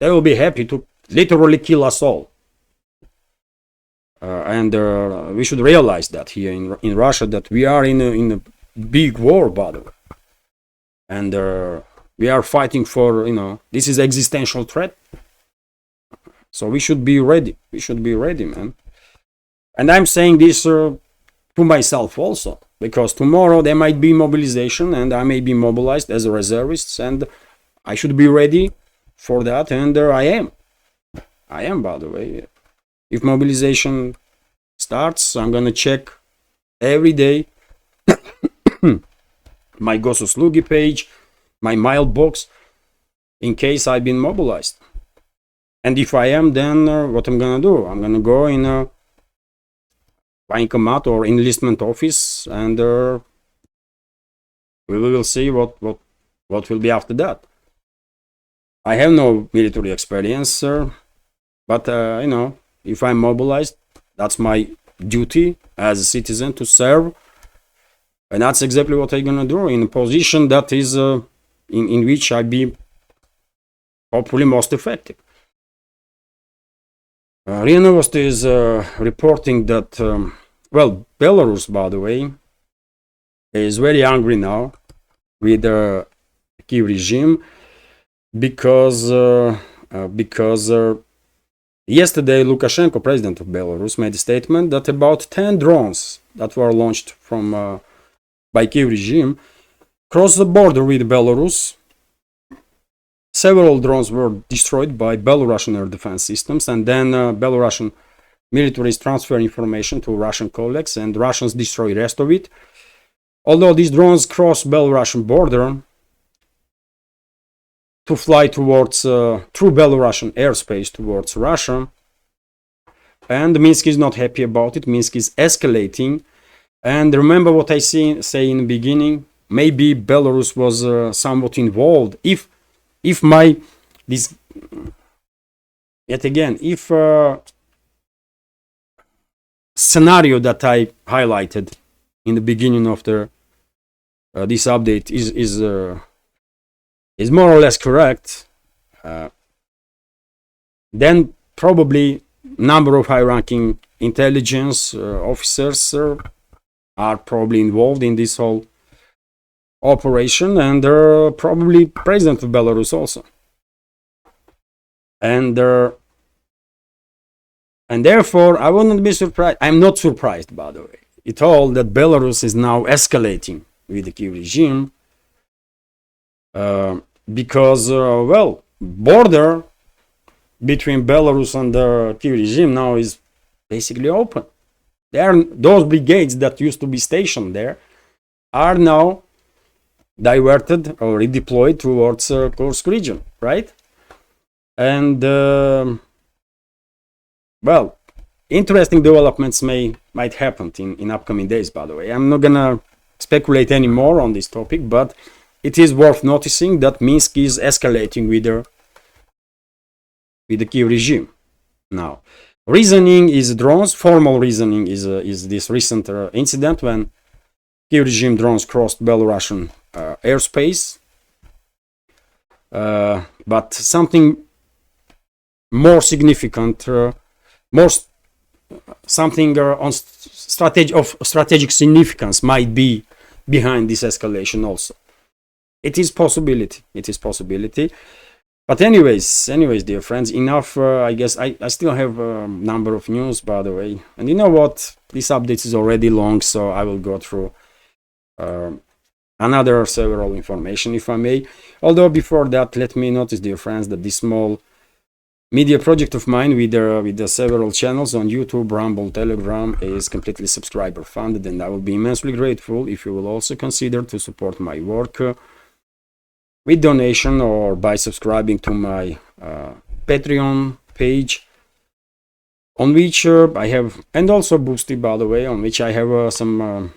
They will be happy to literally kill us all. And we should realize that here in Russia, that we are in a big war, by the way. And we are fighting for, this is existential threat. So we should be ready. We should be ready, man. And I'm saying this to myself also, because tomorrow there might be mobilization and I may be mobilized as a reservist, and I should be ready for that, and I am. I am, by the way. If mobilization starts, I'm gonna check every day my Gososlugi page, my mailbox, in case I've been mobilized. And if I am, then what I'm gonna do? I'm gonna go in a bankomat or enlistment office, and we will see what will be after that. I have no military experience, but if I'm mobilized, that's my duty as a citizen to serve, and that's exactly what I'm gonna do in a position that is in which I be hopefully most effective. RIA Novosti is reporting that Belarus, by the way, is very angry now with the Kyiv regime because yesterday Lukashenko, president of Belarus, made a statement that about 10 drones that were launched by Kyiv regime crossed the border with Belarus. Several drones were destroyed by Belarusian air defense systems, and then Belarusian militaries transfer information to Russian colleagues, and Russians destroy the rest of it. Although these drones cross Belarusian border to fly towards through Belarusian airspace towards Russia, and Minsk is not happy about it. Minsk is escalating, and remember what I say in the beginning. Maybe Belarus was somewhat involved. If scenario that I highlighted in the beginning of this update is more or less correct, then probably number of high-ranking intelligence officers are probably involved in this whole operation, and probably president of Belarus also. And And therefore, I wouldn't be surprised. I'm not surprised, by the way, at all that Belarus is now escalating with the Kiev regime because, well, border between Belarus and the Kiev regime now is basically open. Those brigades that used to be stationed there are now diverted or redeployed towards Kursk region, right? And well, interesting developments might happen in upcoming days, by the way. I'm not gonna speculate anymore on this topic, but it is worth noticing that Minsk is escalating with the Kiev regime. Now, reasoning is drones. Formal reasoning is this recent incident when Kiev regime drones crossed Belarusian airspace. But something more significant, something on strategic significance might be behind this escalation also. It is possibility. But anyways, dear friends, enough. I guess I still have a number of news, by the way. And you know what? This update is already long, so I will go through another several information, if I may. Although before that, let me notice, dear friends, that this small media project of mine with the several channels on YouTube, Rumble, Telegram is completely subscriber funded, and I will be immensely grateful if you will also consider to support my work with donation or by subscribing to my Patreon page, on which I have, and also Boosty, by the way, on which I have some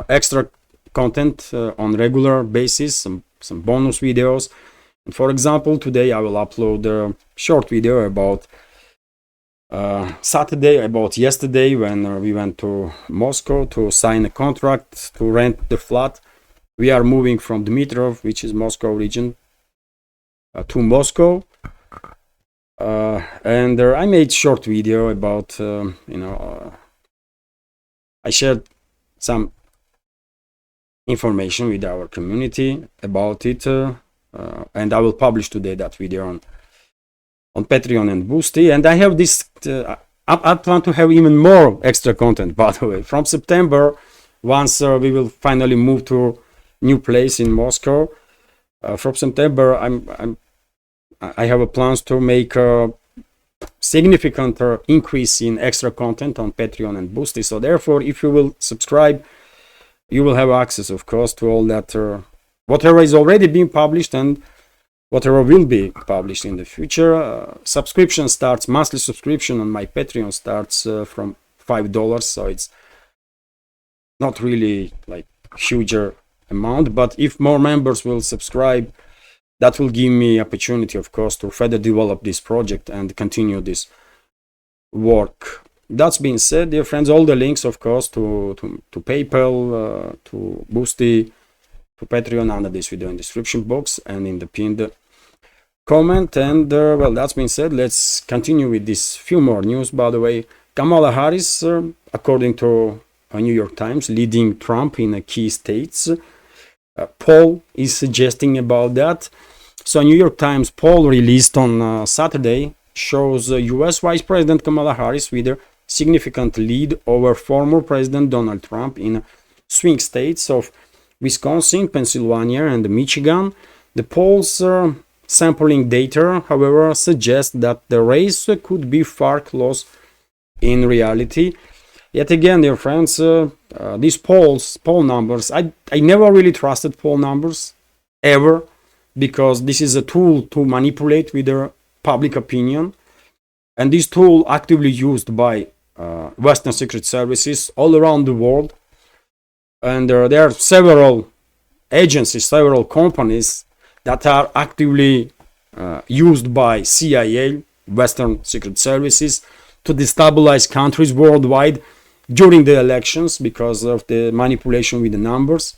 extra content on regular basis, some bonus videos. And for example, today I will upload a short video about Saturday, about yesterday, when we went to Moscow to sign a contract to rent the flat. We are moving from Dmitrov, which is Moscow region, to Moscow, and I made short video about I shared some information with our community about it, and I will publish today that video on Patreon and Boosty. And I have this. I plan to have even more extra content, by the way, from September, once we will finally move to new place in Moscow. From September, I have a plans to make a significant increase in extra content on Patreon and Boosty. So therefore, if you will subscribe, you will have access, of course, to all that whatever is already being published and whatever will be published in the future. Subscription starts, monthly subscription on my Patreon starts from $5, so it's not really like huger amount, but if more members will subscribe, that will give me opportunity, of course, to further develop this project and continue this work. That's being said, dear friends, all the links, of course, to PayPal, to Boosty, to Patreon under this video in the description box and in the pinned comment. And well, that's been said, let's continue with this few more news. By the way, Kamala Harris, according to New York Times, leading Trump in key states. Poll is suggesting about that. So New York Times poll released on Saturday shows US Vice President Kamala Harris with a significant lead over former President Donald Trump in swing states of Wisconsin, Pennsylvania, and Michigan. The polls sampling data, however, suggest that the race could be far close in reality. Yet again, dear friends, these poll numbers, I never really trusted poll numbers, ever, because this is a tool to manipulate with the public opinion. And this tool actively used by Western secret services all around the world. And there are several agencies, several companies that are actively used by CIA, Western secret services, to destabilize countries worldwide during the elections because of the manipulation with the numbers.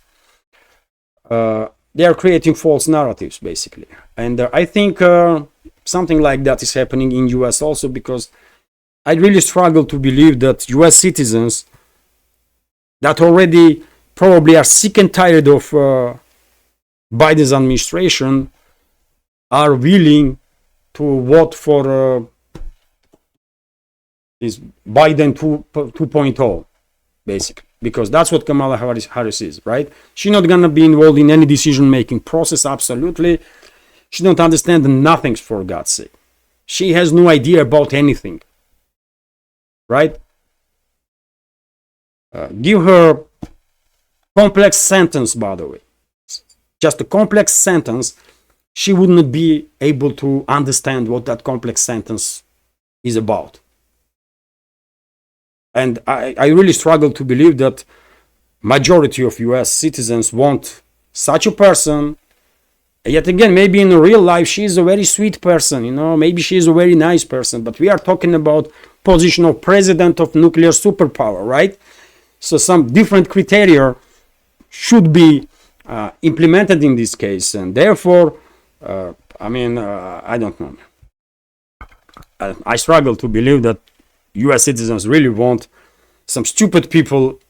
They are creating false narratives, basically. And I think something like that is happening in US also, because I really struggle to believe that US citizens that already probably are sick and tired of Biden's administration are willing to vote for is Biden 2.0, basically, because that's what Kamala Harris is, right? She's not gonna be involved in any decision-making process, absolutely. She don't understand nothing, for God's sake. She has no idea about anything, right? Give her complex sentence, by the way. Just a complex sentence, she would not be able to understand what that complex sentence is about. And I really struggle to believe that majority of US citizens want such a person. Yet again, maybe in real life she is a very sweet person, you know, maybe she is a very nice person, but we are talking about position of president of nuclear superpower, right? So some different criteria should be implemented in this case, and therefore, I don't know. I struggle to believe that US citizens really want some stupid people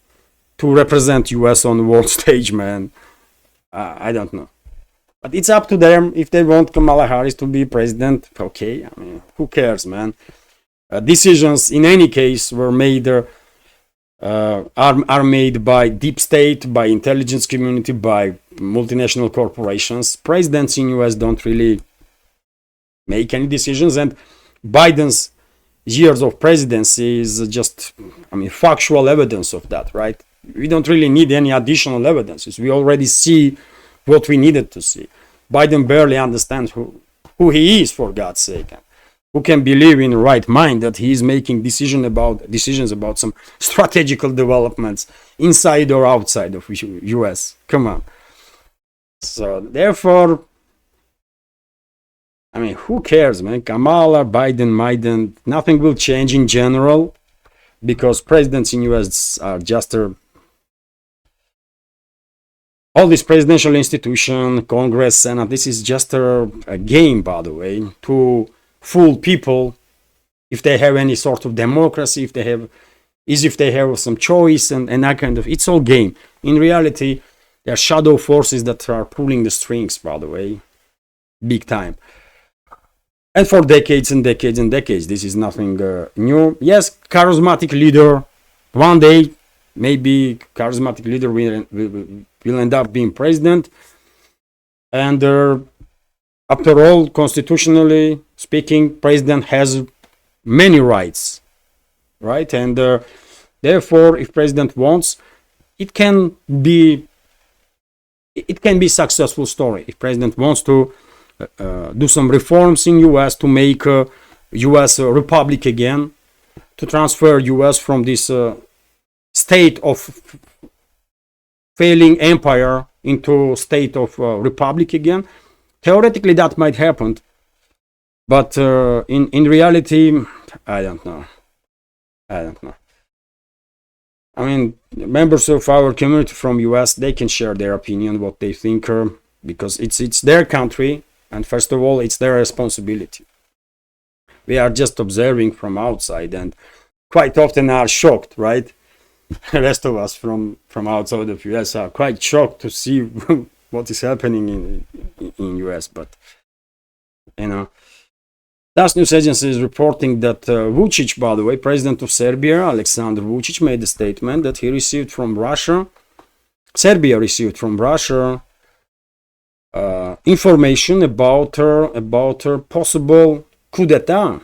to represent US on the world stage, man. I don't know. But it's up to them. If they want Kamala Harris to be president, okay. I mean, who cares, man? Decisions, in any case, were made, are made by deep state, by intelligence community, by multinational corporations. Presidents in US don't really make any decisions, and Biden's years of presidency is just, factual evidence of that, right? We don't really need any additional evidences. We already see what we needed to see. Biden barely understands who he is, for God's sake. Who can believe in the right mind that he is making decisions about some strategical developments inside or outside of US? Come on. So therefore, who cares, man? Kamala, Biden, nothing will change in general, because presidents in US are just all this presidential institution, Congress, Senate, this is just a game, by the way, to fool people if they have any sort of democracy, if they have some choice and that kind of, it's all game. In reality, there are shadow forces that are pulling the strings, by the way, big time. And for decades and decades and decades, this is nothing new. Yes, charismatic leader, one day, maybe charismatic leader will end up being president. And after all, constitutionally speaking, president has many rights, right? And therefore, if president wants, it can be successful story. If president wants to do some reforms in US to make US a republic again, to transfer US from this state of failing empire into state of republic again. Theoretically, that might happen, but in reality, I don't know. Members of our community from US, they can share their opinion, what they think, because it's their country, and first of all, it's their responsibility. We are just observing from outside, and quite often are shocked, right? The rest of us from outside of US are quite shocked to see what is happening in US, but TASS news agency is reporting that Vučić, by the way, president of Serbia, Aleksandar Vučić, made a statement that he received from Russia. Serbia received from Russia information about her possible coup d'etat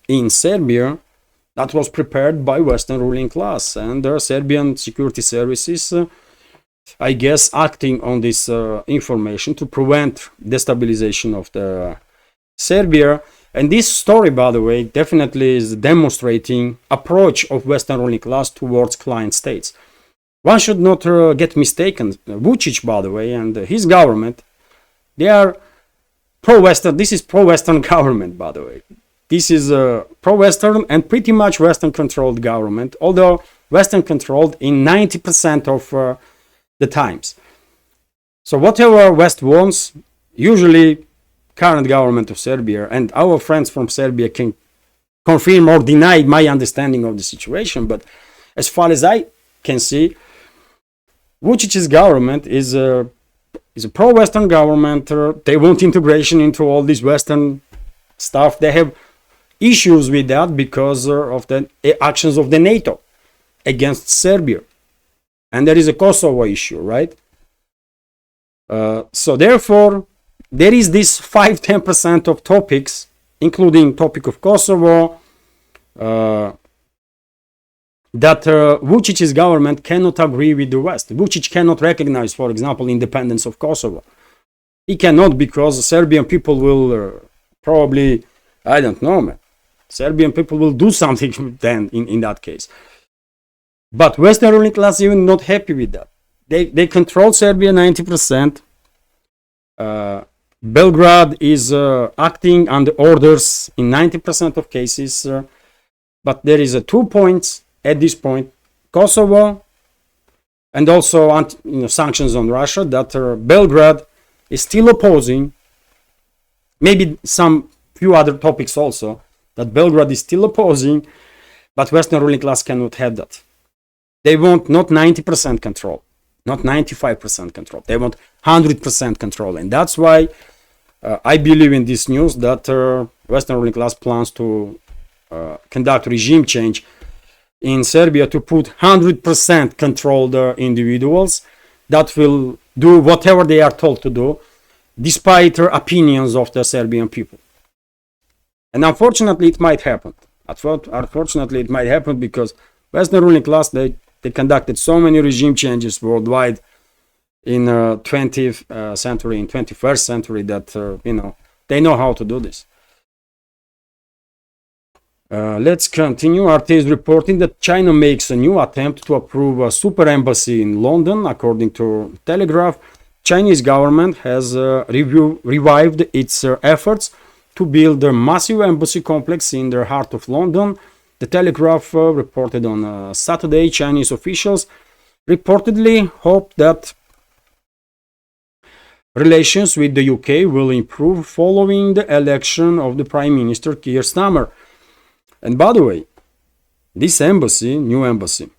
in Serbia that was prepared by Western ruling class, and the Serbian security services, I guess, acting on this information to prevent destabilization of the Serbia. And this story, by the way, definitely is demonstrating approach of Western ruling class towards client states. One should not get mistaken. Vučić, by the way, and his government, they are pro-Western. This is pro-Western government, by the way. This is a pro-Western and pretty much Western-controlled government, although Western-controlled in 90% of the times. So whatever West wants, usually current government of Serbia, and our friends from Serbia can confirm or deny my understanding of the situation, but as far as I can see, Vučić's government is a pro-Western government. They want integration into all this Western stuff. They have issues with that because of the actions of the NATO against Serbia. And there is a Kosovo issue, right? So therefore, there is this 5-10% of topics, including topic of Kosovo, that Vucic's government cannot agree with the West. Vucic cannot recognize, for example, independence of Kosovo. He cannot because Serbian people will probably, I don't know, man. Serbian people will do something then in that case. But Western ruling class even not happy with that. They control Serbia 90%. Belgrade is acting under orders in 90% of cases. But there is 2 points at this point. Kosovo and also sanctions on Russia that Belgrade is still opposing. Maybe some few other topics also that Belgrade is still opposing. But Western ruling class cannot have that. They want not 90% control, not 95% control. They want 100% control. And that's why I believe in this news that Western ruling class plans to conduct regime change in Serbia to put 100% controlled individuals that will do whatever they are told to do, despite the opinions of the Serbian people. And unfortunately, it might happen. Unfortunately, it might happen because Western ruling class, they conducted so many regime changes worldwide in 20th century, in 21st century that, they know how to do this. Let's continue. RT is reporting that China makes a new attempt to approve a super embassy in London. According to Telegraph, Chinese government has revived its efforts to build a massive embassy complex in the heart of London. The Telegraph reported on Saturday Chinese officials reportedly hope that relations with the UK will improve following the election of the Prime Minister Keir Starmer. And by the way, this new embassy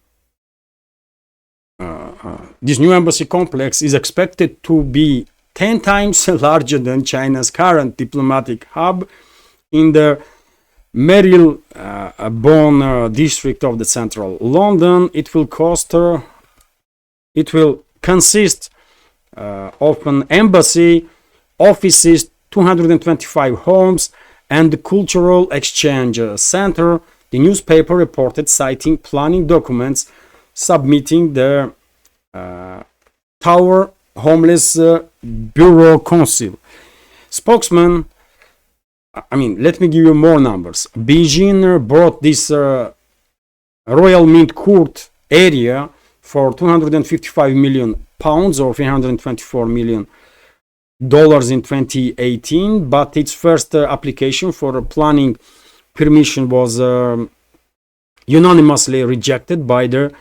complex is expected to be 10 times larger than China's current diplomatic hub in the Marylebone district of the central London. It will consist of an embassy, offices, 225 homes, and the cultural exchange center. The newspaper reported, citing planning documents submitting the Tower Homeless Bureau Council. Spokesman, let me give you more numbers. Beijing bought this Royal Mint Court area for 255 million pounds or 324 million dollars in 2018, but its first application for planning permission was unanimously rejected by the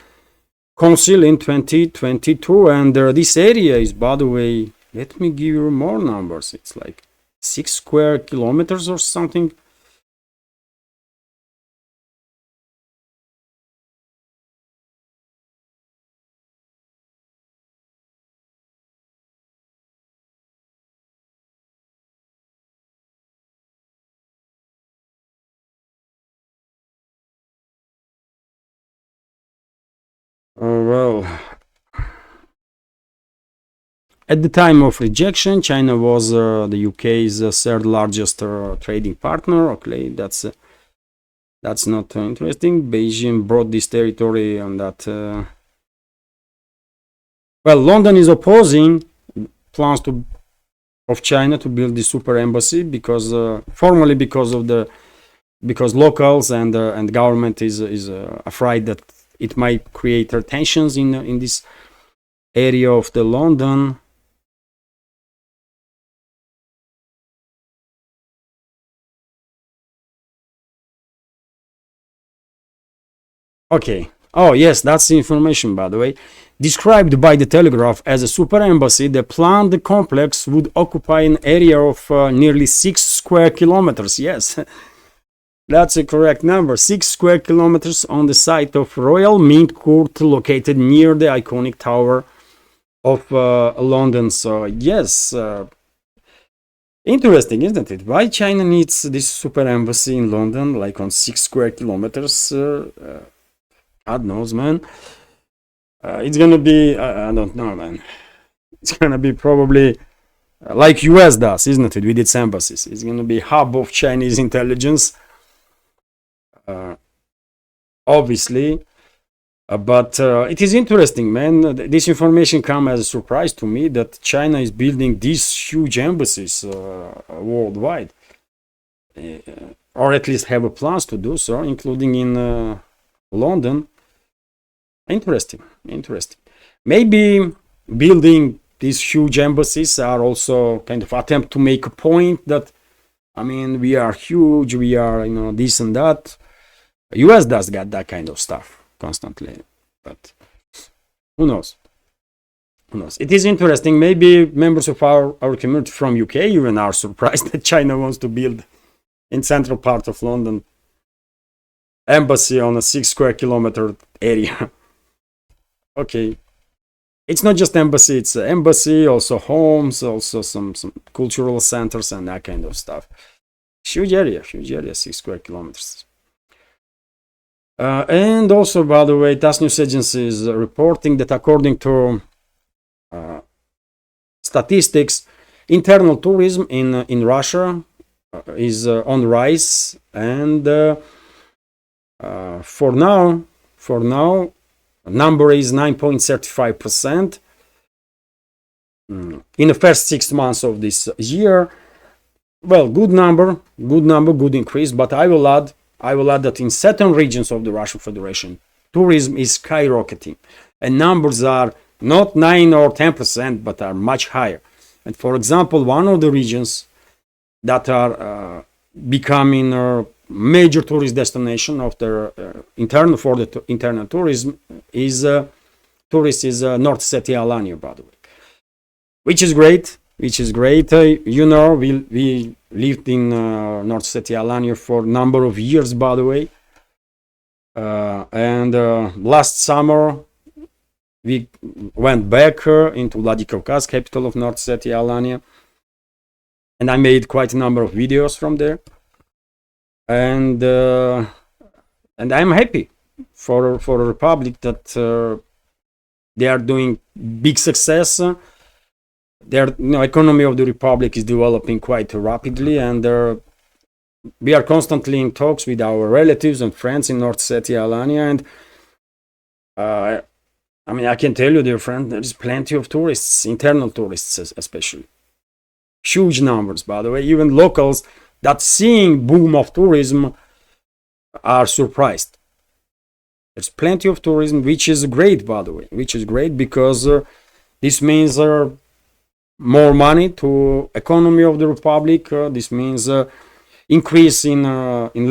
council in 2022. And this area is, by the way, let me give you more numbers. It's like 6 square kilometers or something. Well, at the time of rejection, China was the UK's third largest trading partner. Okay, that's not interesting. Beijing brought this territory on that. Well, London is opposing plans of China to build the super embassy because formally because locals and government is afraid that it might create tensions in this area of the London. Okay. Oh, yes, that's the information, by the way. Described by the Telegraph as a super embassy, the planned complex would occupy an area of nearly 6 square kilometers. Yes, that's a correct number. 6 square kilometers on the site of Royal Mint Court, located near the iconic Tower of London. So, yes, Interesting, isn't it? Why China needs this super embassy in London, like on 6 square kilometers? God knows, man. It's gonna be, I don't know, man. It's gonna be probably like US does, isn't it, with its embassies. It's gonna be hub of Chinese intelligence, obviously. But it is interesting, man. This information come as a surprise to me that China is building these huge embassies worldwide, or at least have a plans to do so, including in London. Interesting, interesting. Maybe building these huge embassies are also kind of attempt to make a point that, I mean, we are huge, we are, this and that. US does get that kind of stuff constantly, but who knows? Who knows? It is interesting. Maybe members of our community from UK even are surprised that China wants to build in central part of London embassy on a 6 square kilometer area. Okay, it's not just embassy, it's an embassy, also homes, also some cultural centers and that kind of stuff. Huge area, 6 square kilometers. And also, by the way, TASS News Agency is reporting that according to statistics, internal tourism in Russia is on rise, and for now, number is 9.35%. In the first 6 months of this year. Well, good number, good increase. But I will add that in certain regions of the Russian Federation, tourism is skyrocketing, and numbers are not 9 or 10%, but are much higher. And for example, one of the regions that are becoming a major tourist destination of the internal tourism is North Ossetia, Alania, by the way, which is great. We lived in North Ossetia, Alania for a number of years, by the way, and last summer we went back into Vladikavkaz, capital of North Ossetia, Alania, and I made quite a number of videos from there. And I'm happy for a republic that they are doing big success. Their economy of the republic is developing quite rapidly, and we are constantly in talks with our relatives and friends in North Ossetia, Alania, and I mean, I can tell you, dear friend, there's plenty of tourists, internal tourists especially. Huge numbers, by the way. Even locals that seeing boom of tourism are surprised. There's plenty of tourism, which is great, by the way, because this means more money to economy of the republic. This means increase in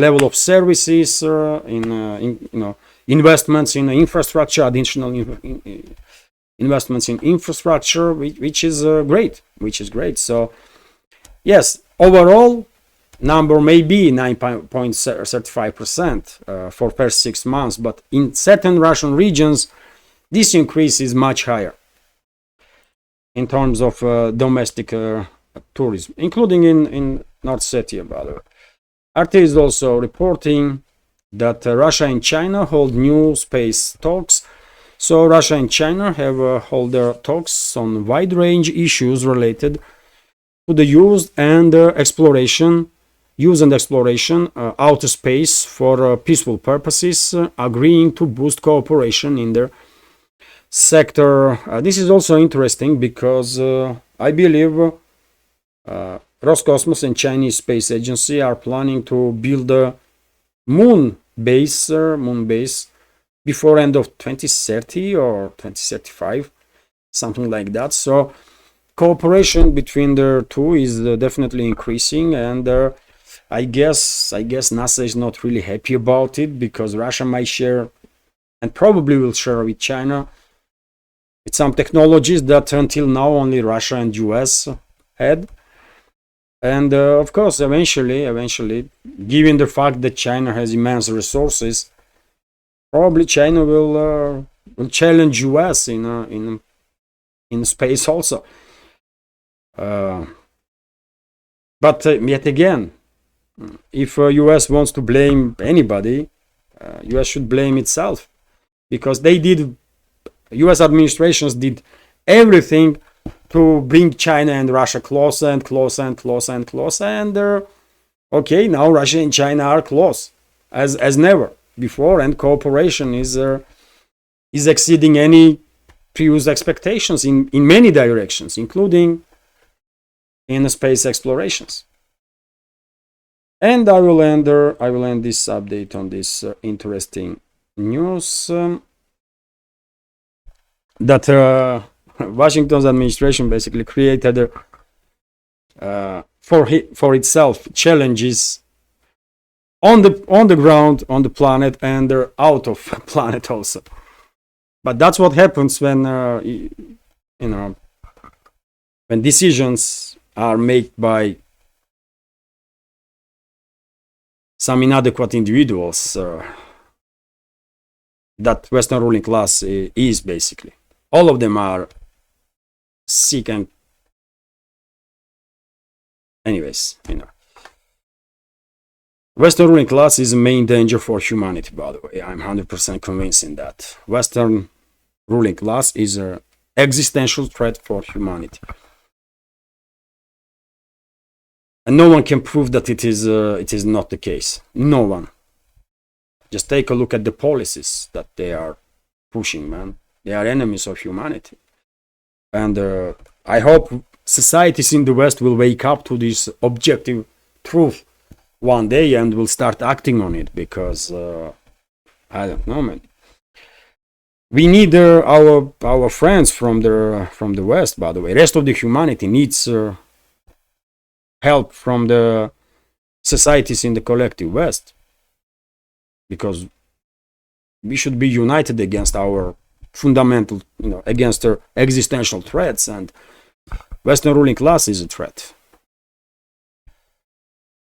level of services, investments in infrastructure, additional investments in infrastructure, which is great. So yes, overall number may be 9.35% for first 6 months, but in certain Russian regions this increase is much higher in terms of domestic tourism, including in North Ossetia, by the way. RT is also reporting that Russia and China hold new space talks. So Russia and China have hold their talks on wide range issues related to the use and exploration outer space for peaceful purposes, agreeing to boost cooperation in their sector. This is also interesting because I believe Roscosmos and Chinese Space Agency are planning to build a moon base before end of 2030 or 2035, something like that. So cooperation between the two is definitely increasing, and I guess NASA is not really happy about it, because Russia might share, and probably will share with China, with some technologies that until now only Russia and US had. And of course, eventually, given the fact that China has immense resources, probably China will challenge US in space also. But yet again, if US wants to blame anybody, US should blame itself, because they did, US administrations did everything to bring China and Russia closer and closer and closer and closer, and okay, now Russia and China are close as never before, and cooperation is exceeding any previous expectations in many directions, including in space explorations. And I will end this update on this interesting news that Washington's administration basically created for itself challenges on the ground, on the planet, and out of planet also. But that's what happens when when decisions are made by some inadequate individuals that Western ruling class is basically. All of them are sick and anyways, Western ruling class is a main danger for humanity, by the way. I'm 100% convinced in that. Western ruling class is an existential threat for humanity. And no one can prove that it is not the case. No one. Just take a look at the policies that they are pushing, man. They are enemies of humanity. And I hope societies in the West will wake up to this objective truth one day and will start acting on it, because I don't know, man. We need our friends from the West, by the way. Rest of the humanity needs help from the societies in the collective West, because we should be united against our fundamental, against our existential threats, and Western ruling class is a threat.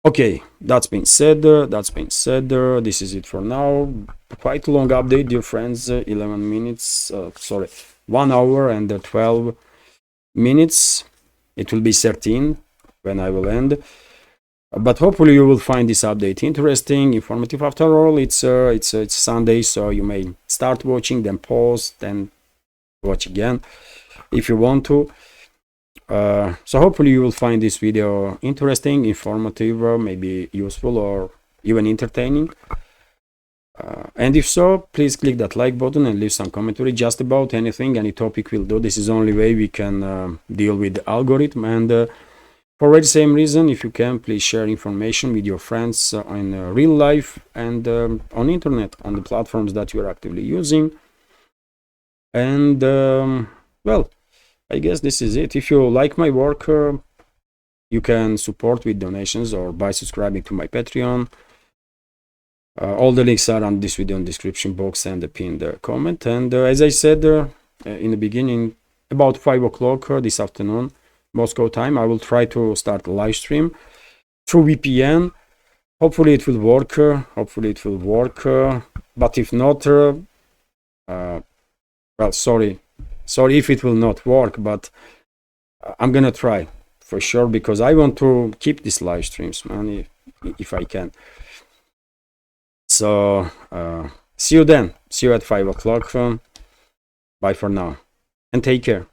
Okay, that's been said. This is it for now. Quite a long update, dear friends. 11 minutes. 1 hour and 12 minutes. It will be 13 when I will end. But hopefully you will find this update interesting, informative. After all, it's Sunday, so you may start watching, then pause, then watch again if you want to. So hopefully you will find this video interesting, informative, maybe useful, or even entertaining. And if so, please click that like button and leave some commentary just about anything, any topic will do. This is the only way we can deal with the algorithm. And for the same reason, if you can, please share information with your friends in real life and on internet, on the platforms that you are actively using. And well, I guess this is it. If you like my work, you can support with donations or by subscribing to my Patreon. All the links are on this video in the description box and the pinned comment. And as I said in the beginning, about 5 o'clock this afternoon, Moscow time, I will try to start a live stream through VPN. Hopefully it will work. But if not, well, sorry if it will not work, but I'm gonna try for sure, because I want to keep these live streams, man, if I can. So see you then. See you at 5 o'clock. Bye for now, and take care.